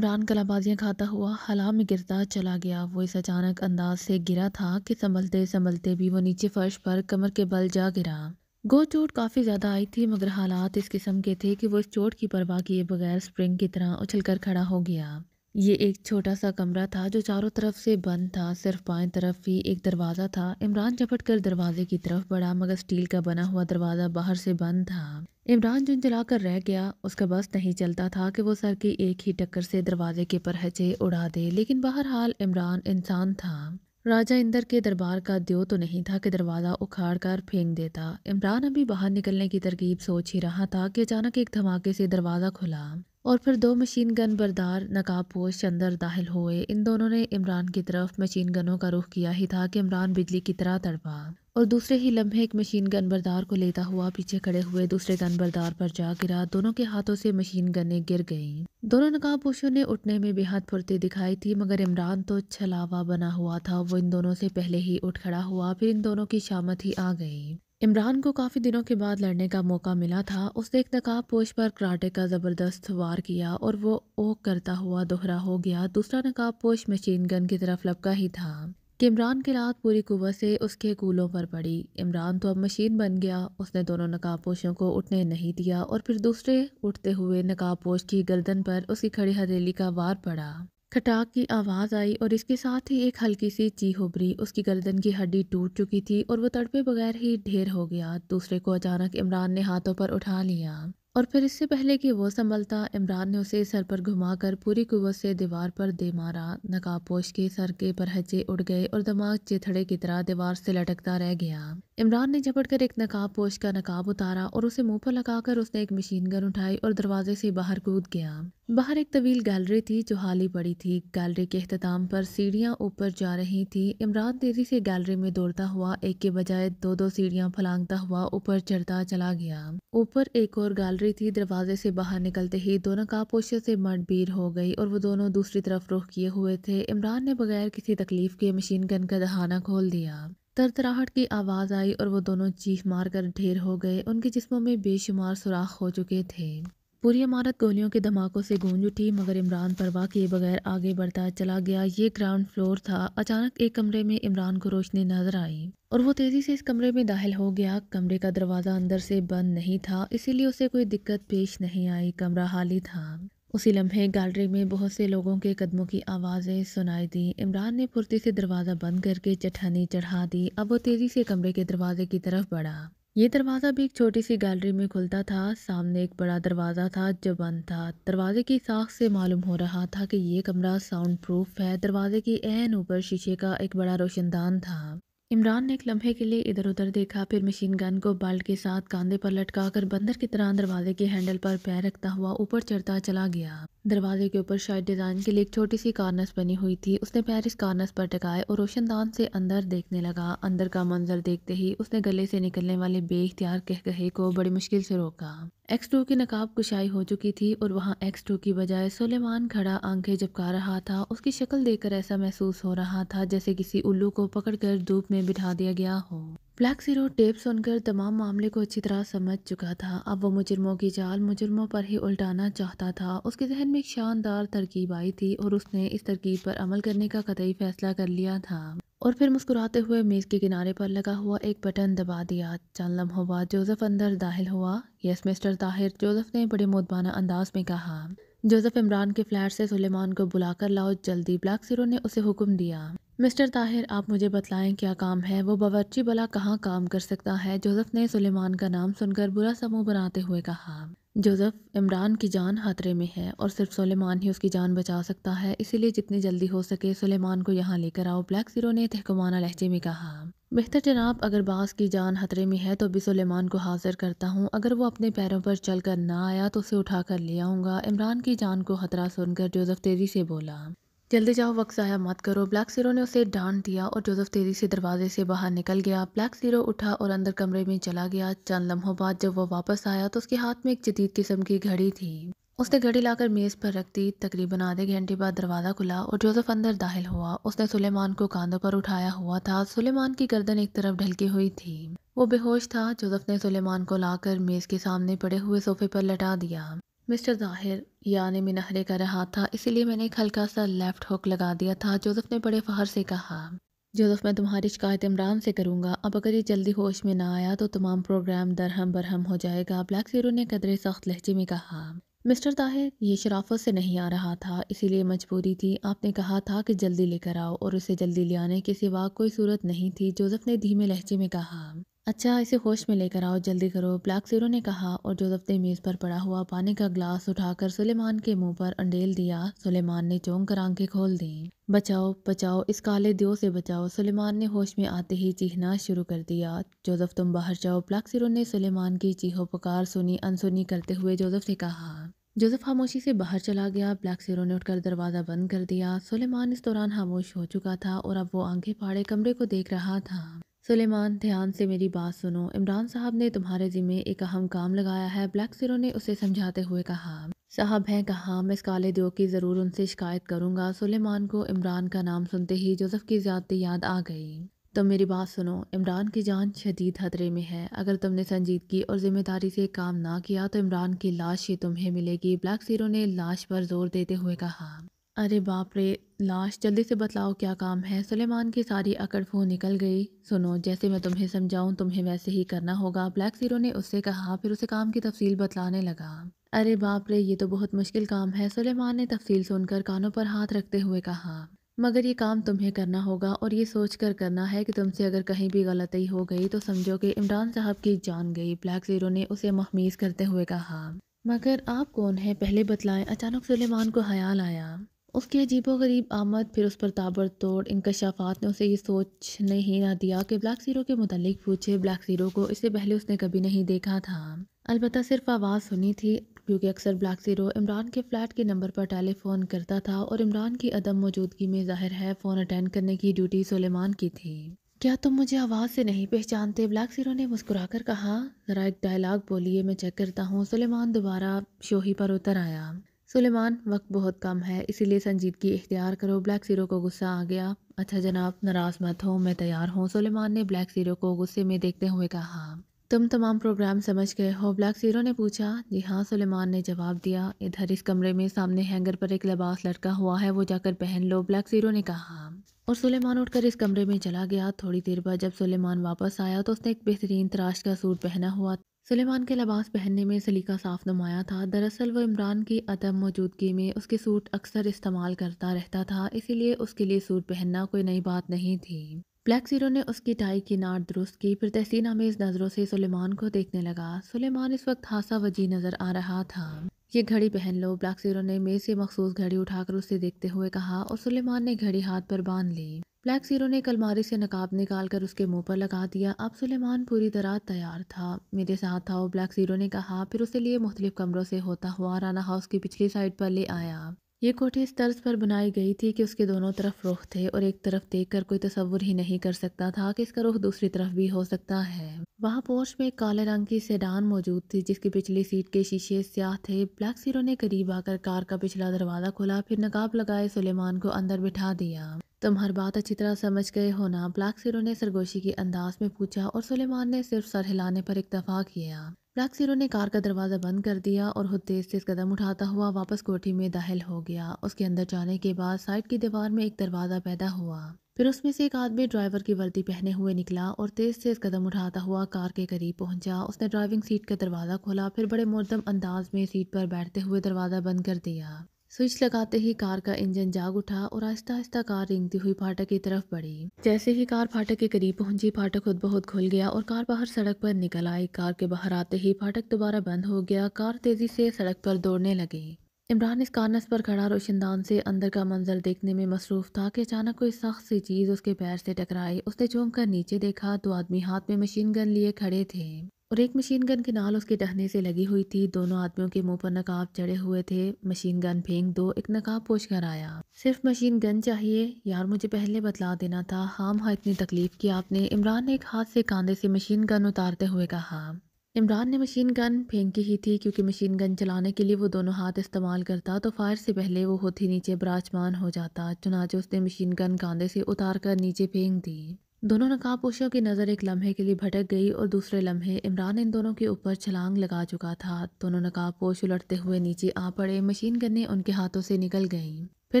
عمران کلابازیاں کھاتا ہوا خلا میں گرتا چلا گیا۔ وہ اس اچانک انداز سے گرا تھا کہ سنبھلتے سنبھلتے بھی وہ نیچے فرش پر کمر کے بل جا گرا۔ گو چوٹ کافی زیادہ آئی تھی، مگر حالات اس قسم کے تھے کہ وہ اس چوٹ کی پرواہ کیے بغیر سپرنگ کی طرح اچھل کر کھڑا ہو گیا۔ یہ ایک چھوٹا سا کمرہ تھا جو چاروں طرف سے بند تھا، صرف بائیں طرف ہی ایک دروازہ تھا۔ عمران جھپٹ کر دروازے کی طرف بڑھا، مگر سٹیل کا بنا ہوا دروازہ باہر سے بند تھا۔ عمران جھنجھلا کر رہ گیا۔ اس کا بس نہیں چلتا تھا کہ وہ سر کی ایک ہی ٹکر سے دروازے کے پرہچے اڑا دے، لیکن بہرحال عمران انسان تھا۔ راجہ اندر کے دربار کا دیو تو نہیں تھا کہ دروازہ اکھاڑ کر پھینک دیتا۔ عمران ابھی باہر نکلنے کی ترکیب سوچ ہی رہا تھا کہ اچانک ایک دھماکے سے دروازہ کھلا اور پھر دو مشین گن بردار نقاب پوش اندر داخل ہوئے۔ ان دونوں نے عمران کی طرف مشین گنوں کا رخ کیا ہی تھا کہ عمران بجلی کی طرح تڑپا اور دوسرے ہی لمحے ایک مشین گن بردار کو لیتا ہوا پیچھے کھڑے ہوئے دوسرے گن بردار پر جا گرا۔ دونوں کے ہاتھوں سے مشین گنیں گر گئیں۔ دونوں نقاب پوشوں نے اٹھنے میں بے حد پھرتی دکھائی تھی، مگر عمران تو چھلاوا بنا ہوا تھا۔ وہ ان دونوں سے پہلے ہی اٹھ کھڑا ہوا، پھر ان دونوں کی شامت ہی آ گئی۔ عمران کو کافی دنوں کے بعد لڑنے کا موقع ملا تھا۔ اس نے ایک نقاب پوش پر کراٹے کا زبردست وار کیا اور وہ اوک کرتا ہوا دوہرا ہو گیا۔ دوسرا نقاب پوش مشین گن کی طرف لپکا ہی تھا کہ عمران کی لات پوری قوت سے اس کے کولوں پر پڑی۔ عمران تو اب مشین بن گیا۔ اس نے دونوں نقاب پوشوں کو اٹھنے نہیں دیا اور پھر دوسرے اٹھتے ہوئے نقاب پوش کی گردن پر اس کی کھڑی ہتھیلی کا وار پڑا۔ کھٹاک کی آواز آئی اور اس کے ساتھ ہی ایک ہلکی سی چیخ ابھری۔ اس کی گردن کی ہڈی ٹوٹ چکی تھی اور وہ تڑپے بغیر ہی ڈھیر ہو گیا۔ دوسرے کو اچانک عمران نے ہاتھوں پر اٹھا لیا اور پھر اس سے پہلے کہ وہ سنبھلتا، عمران نے اسے سر پر گھما کر پوری قوت سے دیوار پر دے مارا۔ نقاب پوش کے سر کے پرہچے اڑ گئے اور دماغ چتھڑے کی طرح دیوار سے لٹکتا رہ گیا۔ عمران نے جھپٹ کر ایک نقاب پوش کا نقاب اتارا اور اسے منہ پر لگا کر اس نے ایک مشین گن اٹھائی اور دروازے سے باہر کود گیا۔ باہر ایک طویل گیلری تھی جو خالی پڑی تھی۔ گیلری کے اختتام پر سیڑھیاں اوپر جا رہی تھی۔ عمران تیزی سے گیلری میں دوڑتا ہوا ایک کے بجائے دو دو سیڑھیاں پھلانگتا ہوا اوپر چڑھتا چلا گیا۔ اوپر ایک اور گیلری تھی۔ دروازے سے باہر نکلتے ہی دونوں نقاب پوشوں سے مڈ بیر ہو گئی اور وہ دونوں دوسری طرف رخ کیے ہوئے تھے۔ عمران نے بغیر کسی تکلیف کے مشین گن کا دہانہ کھول دیا۔ ترتراہٹ کی آواز آئی اور وہ دونوں چیخ مار کر ڈھیر ہو گئے۔ ان کے جسموں میں بے شمار سوراخ ہو چکے تھے۔ پوری عمارت گولیوں کے دھماکوں سے گونج اٹھی، مگر عمران پرواہ کیے بغیر آگے بڑھتا چلا گیا۔ یہ گراؤنڈ فلور تھا۔ اچانک ایک کمرے میں عمران کو روشنی نظر آئی اور وہ تیزی سے اس کمرے میں داخل ہو گیا۔ کمرے کا دروازہ اندر سے بند نہیں تھا، اسی لیے اسے کوئی دقت پیش نہیں آئی۔ کمرہ خالی تھا۔ اسی لمحے گیلری میں بہت سے لوگوں کے قدموں کی آوازیں سنائی دیں۔ عمران نے پھرتی سے دروازہ بند کر کے چٹھنی چڑھا دی۔ اب وہ تیزی سے کمرے کے دروازے کی طرف بڑھا۔ یہ دروازہ بھی ایک چھوٹی سی گیلری میں کھلتا تھا۔ سامنے ایک بڑا دروازہ تھا جو بند تھا۔ دروازے کی ساکھ سے معلوم ہو رہا تھا کہ یہ کمرہ ساؤنڈ پروف ہے۔ دروازے کی عین اوپر شیشے کا ایک بڑا روشن دان تھا۔ عمران نے ایک لمحے کے لیے ادھر ادھر دیکھا، پھر مشین گن کو بیلٹ کے ساتھ کاندھے پر لٹکا کر بندر کی طرح دروازے کے ہینڈل پر پیر رکھتا ہوا اوپر چڑھتا چلا گیا۔ دروازے کے اوپر شاید ڈیزائن کے لیے ایک چھوٹی سی کارنس بنی ہوئی تھی۔ اس نے پیر اس کارنس پر ٹکائے اور روشن دان سے اندر دیکھنے لگا۔ اندر کا منظر دیکھتے ہی اس نے گلے سے نکلنے والے بے اختیار قہقہے کو بڑی مشکل سے روکا۔ X2 کی نقاب کشائی ہو چکی تھی اور وہاں X2 کی بجائے سلیمان کھڑا آنکھیں جھپکا رہا تھا۔ اس کی شکل دیکھ کر ایسا محسوس ہو رہا تھا جیسے کسی الو کو پکڑ کر دھوپ میں بٹھا دیا گیا ہو۔ بلیک زیرو ٹیپ سن کر تمام معاملے کو اچھی طرح سمجھ چکا تھا۔ اب وہ مجرموں کی چال مجرموں پر ہی الٹانا چاہتا تھا۔ اس کے ذہن میں ایک شاندار ترکیب آئی تھی اور اس نے اس ترکیب پر عمل کرنے کا قطعی فیصلہ کر لیا تھا اور پھر مسکراتے ہوئے میز کے کنارے پر لگا ہوا ایک بٹن دبا دیا۔ چند لمحوں بعد جوزف اندر داخل ہوا۔ یس مسٹر طاہر، جوزف نے بڑے مؤدبانہ انداز میں کہا۔ جوزف، عمران کے فلیٹ سے سلیمان کو بلا کر لاؤ جلدی، بلیک زیرو نے اسے حکم دیا۔ مسٹر طاہر، آپ مجھے بتلائیں کیا کام ہے؟ وہ باورچی بلا کہاں کام کر سکتا ہے؟ جوزف نے سلیمان کا نام سن کر برا سا منہ بناتے ہوئے کہا۔ جوزف، عمران کی جان خطرے میں ہے اور صرف سلیمان ہی اس کی جان بچا سکتا ہے، اسی لیے جتنی جلدی ہو سکے سلیمان کو یہاں لے کر آؤ، بلیک زیرو نے تحکمانہ لہجے میں کہا۔ بہتر جناب، اگر باز کی جان خطرے میں ہے تو بھی سلیمان کو حاضر کرتا ہوں۔ اگر وہ اپنے پیروں پر چل کر نہ آیا تو اسے اٹھا کر لے آؤں گا۔ عمران کی جان کو خطرہ سن کر جوزف تیزی سے بولا۔ جلدی جاؤ، وقت ضائع مت کرو، بلیک زیرو نے اسے ڈانٹ دیا اور جوزف تیزی سے دروازے سے باہر نکل گیا۔ بلیک زیرو اٹھا اور اندر کمرے میں چلا گیا۔ چند لمحوں بعد جب وہ واپس آیا تو اس کے ہاتھ میں ایک جدید قسم کی گھڑی تھی۔ اس نے گھڑی لا کر میز پر رکھ دی۔ تقریباً آدھے گھنٹے بعد دروازہ کھلا اور جوزف اندر داخل ہوا۔ اس نے سلیمان کو کاندھوں پر اٹھایا ہوا تھا۔ سلیمان کی گردن ایک طرف ڈھلکی ہوئی تھی۔ وہ بے ہوش تھا۔ جوزف نے سلیمان کو لا کر میز کے سامنے پڑے ہوئے صوفے پر لٹا دیا۔ مسٹر ظاہر یعنی میں نخرے کر رہا تھا، اسی لیے میں نے ایک ہلکا سا لیفٹ ہک لگا دیا تھا۔ جوزف نے بڑے فخر سے کہا، جوزف میں تمہاری شکایت عمران سے کروں گا، اب اگر یہ جلدی ہوش میں نہ آیا تو تمام پروگرام درہم برہم ہو جائے گا، بلیک زیرو نے قدرے سخت لہجے میں کہا۔ مسٹر طاہر یہ شرافت سے نہیں آ رہا تھا، اسی لیے مجبوری تھی، آپ نے کہا تھا کہ جلدی لے کر آؤ اور اسے جلدی لے آنے کے سوا کوئی صورت نہیں تھی، جوزف نے دھیمے لہجے میں کہا۔ اچھا اسے ہوش میں لے کر آؤ، جلدی کرو، بلیک زیرو نے کہا اور جوزف نے میز پر پڑا ہوا پانی کا گلاس اٹھا کر سلیمان کے منہ پر انڈیل دیا۔ سلیمان نے چونک کر آنکھیں کھول دیں۔ بچاؤ بچاؤ، اس کالے دیو سے بچاؤ، سلیمان نے ہوش میں آتے ہی چیخنا شروع کر دیا۔ جوزف تم باہر جاؤ، بلیک زیرو نے سلیمان کی چیخو پکار سنی انسنی کرتے ہوئے جوزف سے کہا۔ جوزف خاموشی سے باہر چلا گیا، بلیک زیرو نے اٹھ کر دروازہ بند کر دیا۔ سلیمان اس دوران خاموش ہو چکا تھا اور اب وہ آنکھیں پھاڑے کمرے کو دیکھ رہا تھا۔ سلیمان دھیان سے میری بات سنو، عمران صاحب نے تمہارے ذمے ایک اہم کام لگایا ہے، بلیک زیرو نے اسے سمجھاتے ہوئے کہا۔ صاحب ہیں کہاں؟ میں اس کالے دیو کی ضرور ان سے شکایت کروں گا۔ سلیمان کو عمران کا نام سنتے ہی جوزف کی زیادتی یاد آ گئی۔ تم میری بات سنو، عمران کی جان شدید خطرے میں ہے، اگر تم نے سنجیدگی اور ذمہ داری سے کام نہ کیا تو عمران کی لاش ہی تمہیں ملے گی، بلیک زیرو نے لاش پر زور دیتے ہوئے کہا۔ ارے باپ رے، لاش؟ جلدی سے بتلاؤ کیا کام ہے؟ سلیمان کی ساری اکڑ پھو نکل گئی۔ سنو، جیسے میں تمہیں سمجھاؤں تمہیں ویسے ہی کرنا ہوگا، بلیک زیرو نے اس سے کہا، پھر اسے کام کی تفصیل بتلانے لگا۔ ارے باپ رے، یہ تو بہت مشکل کام ہے، سلیمان نے تفصیل سن کر کانوں پر ہاتھ رکھتے ہوئے کہا۔ مگر یہ کام تمہیں کرنا ہوگا اور یہ سوچ کر کرنا ہے کہ تم سے اگر کہیں بھی غلطی ہو گئی تو سمجھو کہ عمران صاحب کی جان گئی، بلیک زیرو نے اسے مخمیز کرتے ہوئے کہا۔ مگر آپ کون ہیں؟ پہلے بتلائیں، اچانک سلیمان کو خیال آیا۔ اس کی عجیب و غریب آمد، پھر اس پر تابڑتوڑ انکشافات نے اسے یہ سوچنے ہی نہ دیا کہ بلیک زیرو کے متعلق پوچھے۔ بلیک زیرو کو اس سے پہلے اس نے کبھی نہیں دیکھا تھا، البتہ صرف آواز سنی تھی، کیونکہ اکثر بلیک زیرو عمران کے فلیٹ کے نمبر پر ٹیلی فون کرتا تھا اور عمران کی عدم موجودگی میں ظاہر ہے فون اٹینڈ کرنے کی ڈیوٹی سلیمان کی تھی۔ کیا تم مجھے آواز سے نہیں پہچانتے؟ بلیک زیرو نے مسکرا کر کہا۔ ذرا ایک ڈائلاگ بولیے، میں چیک کرتا ہوں۔ سلیمان دوبارہ شوخی پر اتر آیا۔ سلیمان، وقت بہت کم ہے، اسی لیے سنجیدگی اختیار کرو، بلیک زیرو کو غصہ آ گیا۔ اچھا جناب، ناراض مت ہو، میں تیار ہوں، سلیمان نے بلیک زیرو کو غصے میں دیکھتے ہوئے کہا۔ تم تمام پروگرام سمجھ گئے ہو؟ بلیک زیرو نے پوچھا۔ جی ہاں، سلیمان نے جواب دیا۔ ادھر اس کمرے میں سامنے ہینگر پر ایک لباس لٹکا ہوا ہے، وہ جا کر پہن لو، بلیک زیرو نے کہا۔ اور سلیمان اٹھ کر اس کمرے میں چلا گیا۔ تھوڑی دیر بعد جب سلیمان واپس آیا تو اس نے ایک بہترین تراش کا سوٹ پہنا ہوا تھا۔ سلیمان کے لباس پہننے میں سلیقہ صاف نمایاں تھا، دراصل وہ عمران کی عدم موجودگی میں اس کے سوٹ اکثر استعمال کرتا رہتا تھا، اسی لیے اس کے لیے سوٹ پہننا کوئی نئی بات نہیں تھی۔ بلیک زیرو نے اس کی ٹائی کی ناٹ درست کی، پھر تحسین آمیز نظروں سے سلیمان کو دیکھنے لگا۔ سلیمان اس وقت خاصا وجیح نظر آ رہا تھا۔ یہ گھڑی پہن لو، بلیک زیرو نے میز سے مخصوص گھڑی اٹھا کر اسے دیکھتے ہوئے کہا اور سلیمان نے گھڑی ہاتھ پر باندھ لی۔ بلیک زیرو نے الماری سے نقاب نکال کر اس کے منہ پر لگا دیا۔ اب سلیمان پوری طرح تیار تھا۔ میرے ساتھ آؤ، بلیک زیرو نے کہا، پھر اسے لیے مختلف کمروں سے ہوتا ہوا رانا ہاؤس کی پچھلی سائڈ پر لے آیا۔ یہ کوٹھی اس طرز پر بنائی گئی تھی کہ اس کے دونوں طرف رخ تھے اور ایک طرف دیکھ کر کوئی تصور ہی نہیں کر سکتا تھا کہ اس کا رخ دوسری طرف بھی ہو سکتا ہے۔ وہاں پورچ میں ایک کالے رنگ کی سیڈان موجود تھی جس کی پچھلی سیٹ کے شیشے سیاہ تھے۔ بلیک زیرو نے قریب آ کر کار کا پچھلا دروازہ کھولا، پھر نقاب لگائے سلیمان کو اندر بٹھا دیا۔ تم ہر بات اچھی طرح سمجھ گئے ہو نا؟ بلیک زیرو نے سرگوشی کے انداز میں پوچھا اور سلیمان نے صرف سر ہلانے پر اکتفا کیا۔ بلیک زیرو نے کار کا دروازہ بند کر دیا اور خود تیز تیز قدم اٹھاتا ہوا واپس کوٹھی میں داخل ہو گیا۔ اس کے اندر جانے کے بعد سائڈ کی دیوار میں ایک دروازہ پیدا ہوا، پھر اس میں سے ایک آدمی ڈرائیور کی وردی پہنے ہوئے نکلا اور تیز تیز قدم اٹھاتا ہوا کار کے قریب پہنچا۔ اس نے ڈرائیونگ سیٹ کا دروازہ کھولا، پھر بڑے مردم انداز میں سیٹ پر بیٹھتے ہوئے دروازہ بند کر دیا۔ سوئچ لگاتے ہی کار کا انجن جاگ اٹھا اور آہستہ آہستہ کار رینگتی ہوئی پھاٹک کی طرف بڑھی۔ جیسے ہی کار پھاٹک کے قریب پہنچی، پھاٹک خود بخود کھل گیا اور کار باہر سڑک پر نکل آئی۔ کار کے باہر آتے ہی پھاٹک دوبارہ بند ہو گیا۔ کار تیزی سے سڑک پر دوڑنے لگی۔ عمران اس کارنس پر کھڑا روشن دان سے اندر کا منظر دیکھنے میں مصروف تھا کہ اچانک کوئی سخت سی چیز اس کے پیر سے ٹکرائی۔ اس نے چونک کر نیچے دیکھا، دو آدمی ہاتھ میں مشین گن لیے کھڑے تھے اور ایک مشین گن کی نال اس کے ٹہنے سے لگی ہوئی تھی۔ دونوں آدمیوں کے منہ پر نقاب چڑھے ہوئے تھے۔ مشین گن پھینک دو، ایک نقاب پوش کر آیا۔ صرف مشین گن چاہیے؟ یار مجھے پہلے بتلا دینا تھا، ہاں اتنی تکلیف کی آپ نے، عمران نے ایک ہاتھ سے کاندھے سے مشین گن اتارتے ہوئے کہا۔ عمران نے مشین گن پھینکی ہی تھی، کیونکہ مشین گن چلانے کے لیے وہ دونوں ہاتھ استعمال کرتا تو فائر سے پہلے وہ خود ہی نیچے براچمان ہو جاتا، چنانچہ اس نے مشین گن کاندھے سے اتار کر نیچے پھینک دی۔ دونوں نقاب پوشوں کی نظر ایک لمحے کے لیے بھٹک گئی اور دوسرے لمحے عمران ان دونوں کے اوپر چھلانگ لگا چکا تھا۔ دونوں نقاب پوش الٹتے ہوئے نیچے آ پڑے، مشین گنیں ان کے ہاتھوں سے نکل گئیں۔ پھر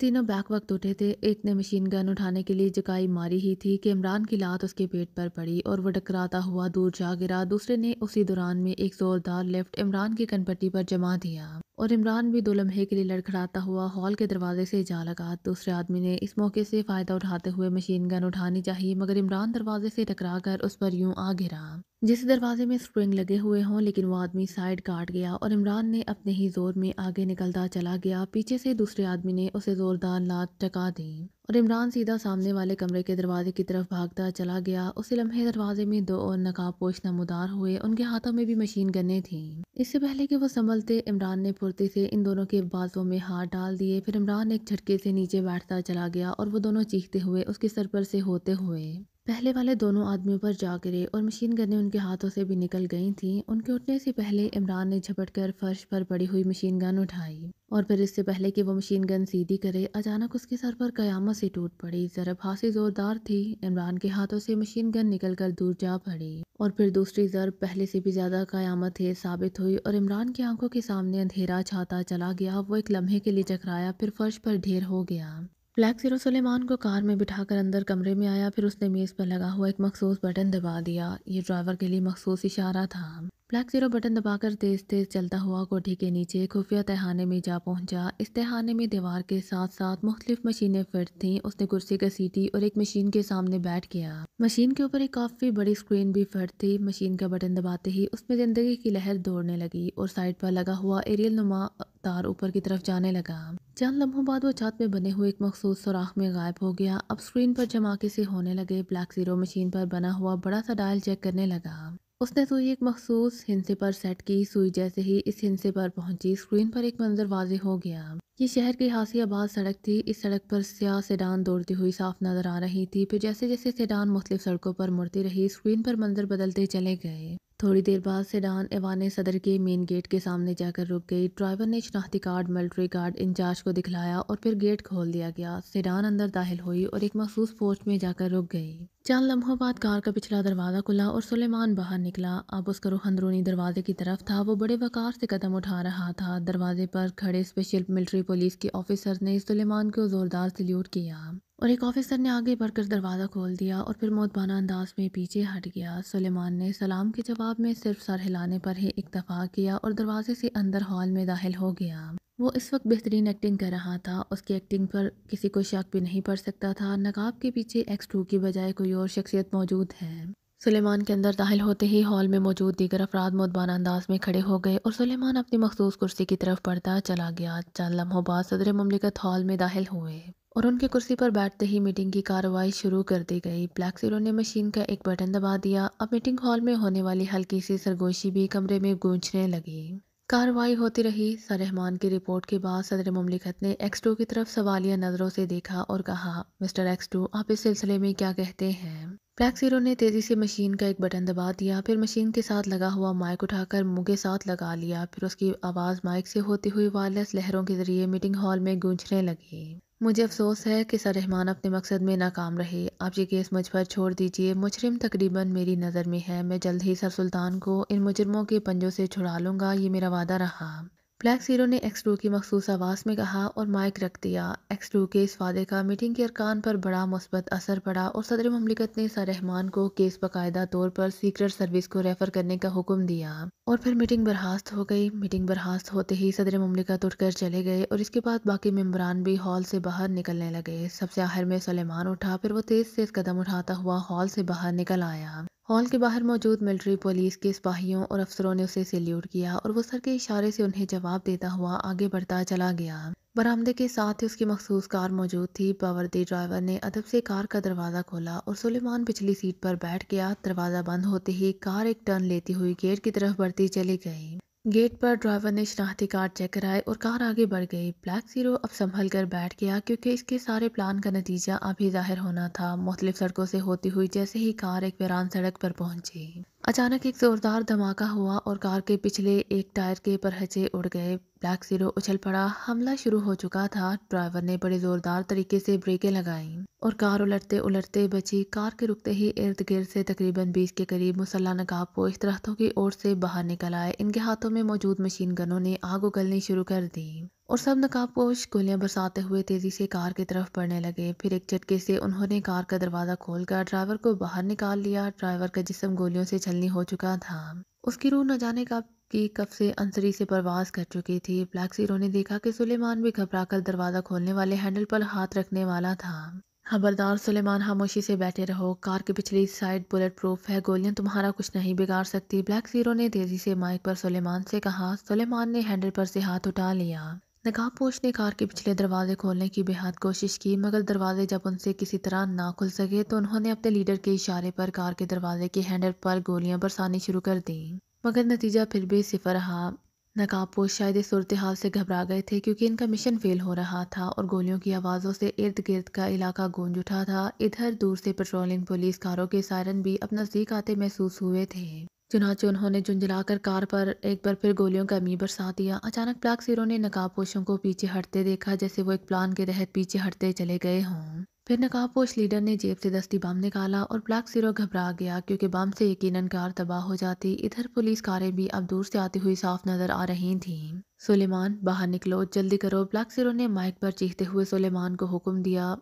تینوں بیک وقت اٹھے تھے۔ ایک نے مشین گن اٹھانے کے لیے جکائی ماری ہی تھی کہ عمران کی لات اس کے پیٹ پر پڑی اور وہ ٹکراتا ہوا دور جا گرا۔ دوسرے نے اسی دوران میں ایک زوردار لیفٹ عمران کی کنپٹی پر جما دیا اور عمران بھی 2 لمحے کے لیے لڑکھڑاتا ہوا ہال کے دروازے سے جا لگا۔ دوسرے آدمی نے اس موقع سے فائدہ اٹھاتے ہوئے مشین گن اٹھانی چاہی، مگر عمران دروازے سے ٹکرا کر اس پر یوں آ گرا جس دروازے میں سپرنگ لگے ہوئے ہوں، لیکن وہ آدمی سائیڈ کاٹ گیا اور عمران نے اپنے ہی زور میں آگے نکلتا چلا گیا۔ پیچھے سے دوسرے آدمی نے اسے زوردار لات ٹکا دی اور عمران سیدھا سامنے والے کمرے کے دروازے کی طرف بھاگتا چلا گیا۔ اسی لمحے دروازے میں 2 اور نقاب پوش نمودار ہوئے، ان کے ہاتھوں میں بھی مشین گنیں تھیں۔ اس سے پہلے کہ وہ سنبھلتے، عمران نے پھرتی سے ان دونوں کے بازوں میں ہاتھ ڈال دیے۔ پھر عمران ایک جھٹکے سے نیچے بیٹھتا چلا گیا اور وہ دونوں چیختے ہوئے اس کے سر پر سے ہوتے ہوئے پہلے والے دونوں آدمیوں پر جا گرے اور مشین گنیں ان کے ہاتھوں سے بھی نکل گئی تھیں۔ ان کے اٹھنے سے پہلے عمران نے جھپٹ کر فرش پر پڑی ہوئی مشین گن اٹھائی اور پھر اس سے پہلے کہ وہ مشین گن سیدھی کرے، اچانک اس کے سر پر قیامت سے ٹوٹ پڑی۔ ضرب خاصی زوردار تھی۔ عمران کے ہاتھوں سے مشین گن نکل کر دور جا پڑی اور پھر دوسری ضرب پہلے سے بھی زیادہ قیامت خیز ثابت ہوئی اور عمران کی آنکھوں کے سامنے اندھیرا چھاتا چلا گیا۔ وہ ایک لمحے کے لیے چکرایا، پھر فرش پر ڈھیر ہو گیا۔ بلیک زیرو سلیمان کو کار میں بٹھا کر اندر کمرے میں آیا، پھر اس نے میز پر لگا ہوا ایک مخصوص بٹن دبا دیا۔ یہ ڈرائیور کے لیے مخصوص اشارہ تھا۔ بلیک زیرو بٹن دبا کر تیز تیز چلتا ہوا کوٹھی کے نیچے خفیہ تہخانے میں جا پہنچا۔ اس تہخانے میں دیوار کے ساتھ ساتھ مختلف مشینیں فٹ تھیں۔ اس نے کرسی گھسیٹی اور ایک مشین کے سامنے بیٹھ گیا۔ مشین کے اوپر ایک کافی بڑی اسکرین بھی فٹ تھی۔ مشین کا بٹن دباتے ہی اس میں زندگی کی لہر دوڑنے لگی اور سائڈ پر لگا ہوا ایریل نما تار اوپر کی طرف جانے لگا۔ چند لمحوں بعد وہ چھت میں بنے ہوئے ایک مخصوص سوراخ میں غائب ہو گیا۔ اب اسکرین پر جماکے سے ہونے لگے۔ بلیک زیرو مشین پر بنا ہوا بڑا سا ڈائل چیک کرنے لگا۔ اس نے سوئی ایک مخصوص ہندسے پر سیٹ کی۔ سوئی جیسے ہی اس ہندسے پر پہنچی، اسکرین پر ایک منظر واضح ہو گیا۔ یہ شہر کی حاسی آباد سڑک تھی۔ اس سڑک پر سیاہ سیڈان دوڑتی ہوئی صاف نظر آ رہی تھی۔ پھر جیسے جیسے سیڈان مختلف سڑکوں پر مڑتی رہی، اسکرین پر منظر بدلتے چلے گئے۔ تھوڑی دیر بعد سیڈان ایوان صدر کے مین گیٹ کے سامنے جا کر رک گئی۔ ڈرائیور نے شناختی کارڈ ملٹری گارڈ انچارج کو دکھلایا اور پھر گیٹ کھول دیا گیا۔ سیڈان اندر داخل ہوئی اور ایک مخصوص پوسٹ میں جا کر رک گئی۔ چند لمحوں بعد کار کا پچھلا دروازہ کھلا اور سلیمان باہر نکلا۔ اب اس کا رخ اندرونی دروازے کی طرف تھا۔ وہ بڑے وقار سے قدم اٹھا رہا تھا۔ دروازے پر کھڑے اسپیشل ملٹری پولیس کے آفیسر نے سلیمان کو زوردار سلیوٹ کیا اور ایک آفیسر نے آگے بڑھ کر دروازہ کھول دیا اور پھر مؤدبانہ انداز میں پیچھے ہٹ گیا۔ سلیمان نے سلام کے جواب میں صرف سر ہلانے پر ہی اکتفا کیا اور دروازے سے اندر ہال میں داخل ہو گیا۔ وہ اس وقت بہترین ایکٹنگ کر رہا تھا۔ اس کی ایکٹنگ پر کسی کو شک بھی نہیں پڑ سکتا تھا۔ نقاب کے پیچھے X2 کی بجائے کوئی اور شخصیت موجود ہے۔ سلیمان کے اندر داخل ہوتے ہی ہال میں موجود دیگر افراد مؤدبانہ انداز میں کھڑے ہو گئے اور سلیمان اپنی مخصوص کرسی کی طرف بڑھتا چلا گیا۔ چند لمحوں بعد صدر مملکت ہال میں داخل ہوئے اور ان کے کرسی پر بیٹھتے ہی میٹنگ کی کارروائی شروع کر دی گئی۔ بلیک زیرو نے مشین کا ایک بٹن دبا دیا۔ اب میٹنگ ہال میں ہونے والی ہلکی سی سرگوشی بھی کمرے میں گونجنے لگی۔ کارروائی ہوتی رہی۔ سر رحمان کی رپورٹ کے بعد صدر مملکت نے X2 کی طرف سوالیہ نظروں سے دیکھا اور کہا، مسٹر X2 آپ اس سلسلے میں کیا کہتے ہیں؟ بلیک زیرو نے تیزی سے مشین کا ایک بٹن دبا دیا، پھر مشین کے ساتھ لگا ہوا مائک اٹھا کر منہ کے ساتھ لگا لیا، پھر اس کی آواز مائک سے ہوتی ہوئی وائرلیس لہروں کے ذریعے میٹنگ ہال میں گونجنے لگی۔ مجھے افسوس ہے کہ سر رحمان اپنے مقصد میں ناکام رہے۔ آپ یہ کیس مجھ پر چھوڑ دیجئے۔ مجرم تقریباً میری نظر میں ہے۔ میں جلد ہی سر سلطان کو ان مجرموں کے پنجوں سے چھڑا لوں گا، یہ میرا وعدہ رہا۔ بلیک زیرو نے X2 کی مخصوص آواز میں کہا اور مائک رکھ دیا۔ X2 کے اس وعدے کا میٹنگ کے ارکان پر بڑا مثبت اثر پڑا اور صدر مملکت نے سر رحمان کو کیس باقاعدہ طور پر سیکرٹ سروس کو ریفر کرنے کا حکم دیا اور پھر میٹنگ برخاست ہو گئی۔ میٹنگ برخاست ہوتے ہی صدر مملکت اٹھ کر چلے گئے اور اس کے بعد باقی ممبران بھی ہال سے باہر نکلنے لگے۔ سب سے آخر میں سلیمان اٹھا، پھر وہ تیز تیز قدم اٹھاتا ہوا ہال سے باہر نکل آیا۔ ہال کے باہر موجود ملٹری پولیس کے سپاہیوں اور افسروں نے اسے سیلیوٹ کیا اور وہ سر کے اشارے سے انہیں جواب دیتا ہوا آگے بڑھتا چلا گیا۔ برآمدے کے ساتھ ہی اس کی مخصوص کار موجود تھی۔ باوردی ڈرائیور نے ادب سے کار کا دروازہ کھولا اور سلیمان پچھلی سیٹ پر بیٹھ گیا۔ دروازہ بند ہوتے ہی کار ایک ٹرن لیتی ہوئی گیٹ کی طرف بڑھتی چلی گئی۔ گیٹ پر ڈرائیور نے شناختی کارڈ چیک کرائے اور کار آگے بڑھ گئی۔ بلیک زیرو اب سنبھل کر بیٹھ گیا کیونکہ اس کے سارے پلان کا نتیجہ ابھی ظاہر ہونا تھا۔ مختلف سڑکوں سے ہوتی ہوئی جیسے ہی کار ایک ویران سڑک پر پہنچی، اچانک ایک زوردار دھماکہ ہوا اور کار کے پچھلے ایک ٹائر کے پرہچے اڑ گئے۔ بلیک زیرو اچھل پڑا، حملہ شروع ہو چکا تھا۔ ڈرائیور نے بڑے زوردار طریقے سے بریکیں لگائیں اور کار الٹتے الٹتے بچی۔ کار کے رکتے ہی ارد گرد سے تقریباً 20 کے قریب مسلح نقاب پوش درختوں کی اوٹ سے باہر نکل آئے۔ ان کے ہاتھوں میں موجود مشین گنوں نے آگ اگلنی شروع کر دی اور سب نقاب پوش گولیاں برساتے ہوئے تیزی سے کار کی طرف بڑھنے لگے۔ پھر ایک جھٹکے سے انہوں نے کار کا دروازہ کھول کر ڈرائیور کو باہر نکال لیا۔ ڈرائیور کا جسم گولیوں سے چھلنی ہو چکا تھا، اس کی روح نہ جانے کب سے عنصری سے پرواز کر چکی تھی۔ بلیک زیرو نے دیکھا کہ سلیمان بھی گھبرا کر دروازہ کھولنے والے ہینڈل پر ہاتھ رکھنے والا تھا۔ خبردار سلیمان، خاموشی سے بیٹھے رہو، کار کی پچھلی سائڈ بلٹ پروف ہے، گولیاں تمہارا کچھ نہیں بگاڑ سکتی۔ بلیک زیرو نے تیزی سے مائک پر سلیمان سے کہا۔ سلیمان نے ہینڈل پر سے ہاتھ اٹھا لیا۔ نقاب پوش نے کار کے پچھلے دروازے کھولنے کی بے حد کوشش کی، مگر دروازے جب ان سے کسی طرح نہ کھل سکے تو انہوں نے اپنے لیڈر کے اشارے پر کار کے دروازے کے ہینڈل پر گولیاں برسانی شروع کر دیں، مگر نتیجہ پھر بھی صفر رہا۔ نقاب پوش شاید اس صورتحال سے گھبرا گئے تھے کیونکہ ان کا مشن فیل ہو رہا تھا اور گولیوں کی آوازوں سے ارد گرد کا علاقہ گونج اٹھا تھا۔ ادھر دور سے پیٹرولنگ پولیس کاروں کے سائرن بھی اب نزدیک آتے محسوس ہوئے تھے۔ چنانچہ انہوں نے جھنجھلا کر کار پر ایک بار پھر گولیوں کا می برسا دیا۔ اچانک بلیک زیرو نے نقاب پوشوں کو پیچھے ہٹتے دیکھا، جیسے وہ ایک پلان کے تحت پیچھے ہٹتے چلے گئے ہوں۔ پھر نقاب پوش لیڈر نے جیب سے دستی بم نکالا اور بلیک زیرو گھبرا گیا کیونکہ بم سے یقیناً کار تباہ ہو جاتی۔ ادھر پولیس کاریں بھی اب دور سے آتی ہوئی صاف نظر آ رہی تھیں۔ سلیمان، باہر نکلو، جلدی کرو، بلیک زیرو نے مائک پر چیختے ہوئے سلیمان کو حکم دیا۔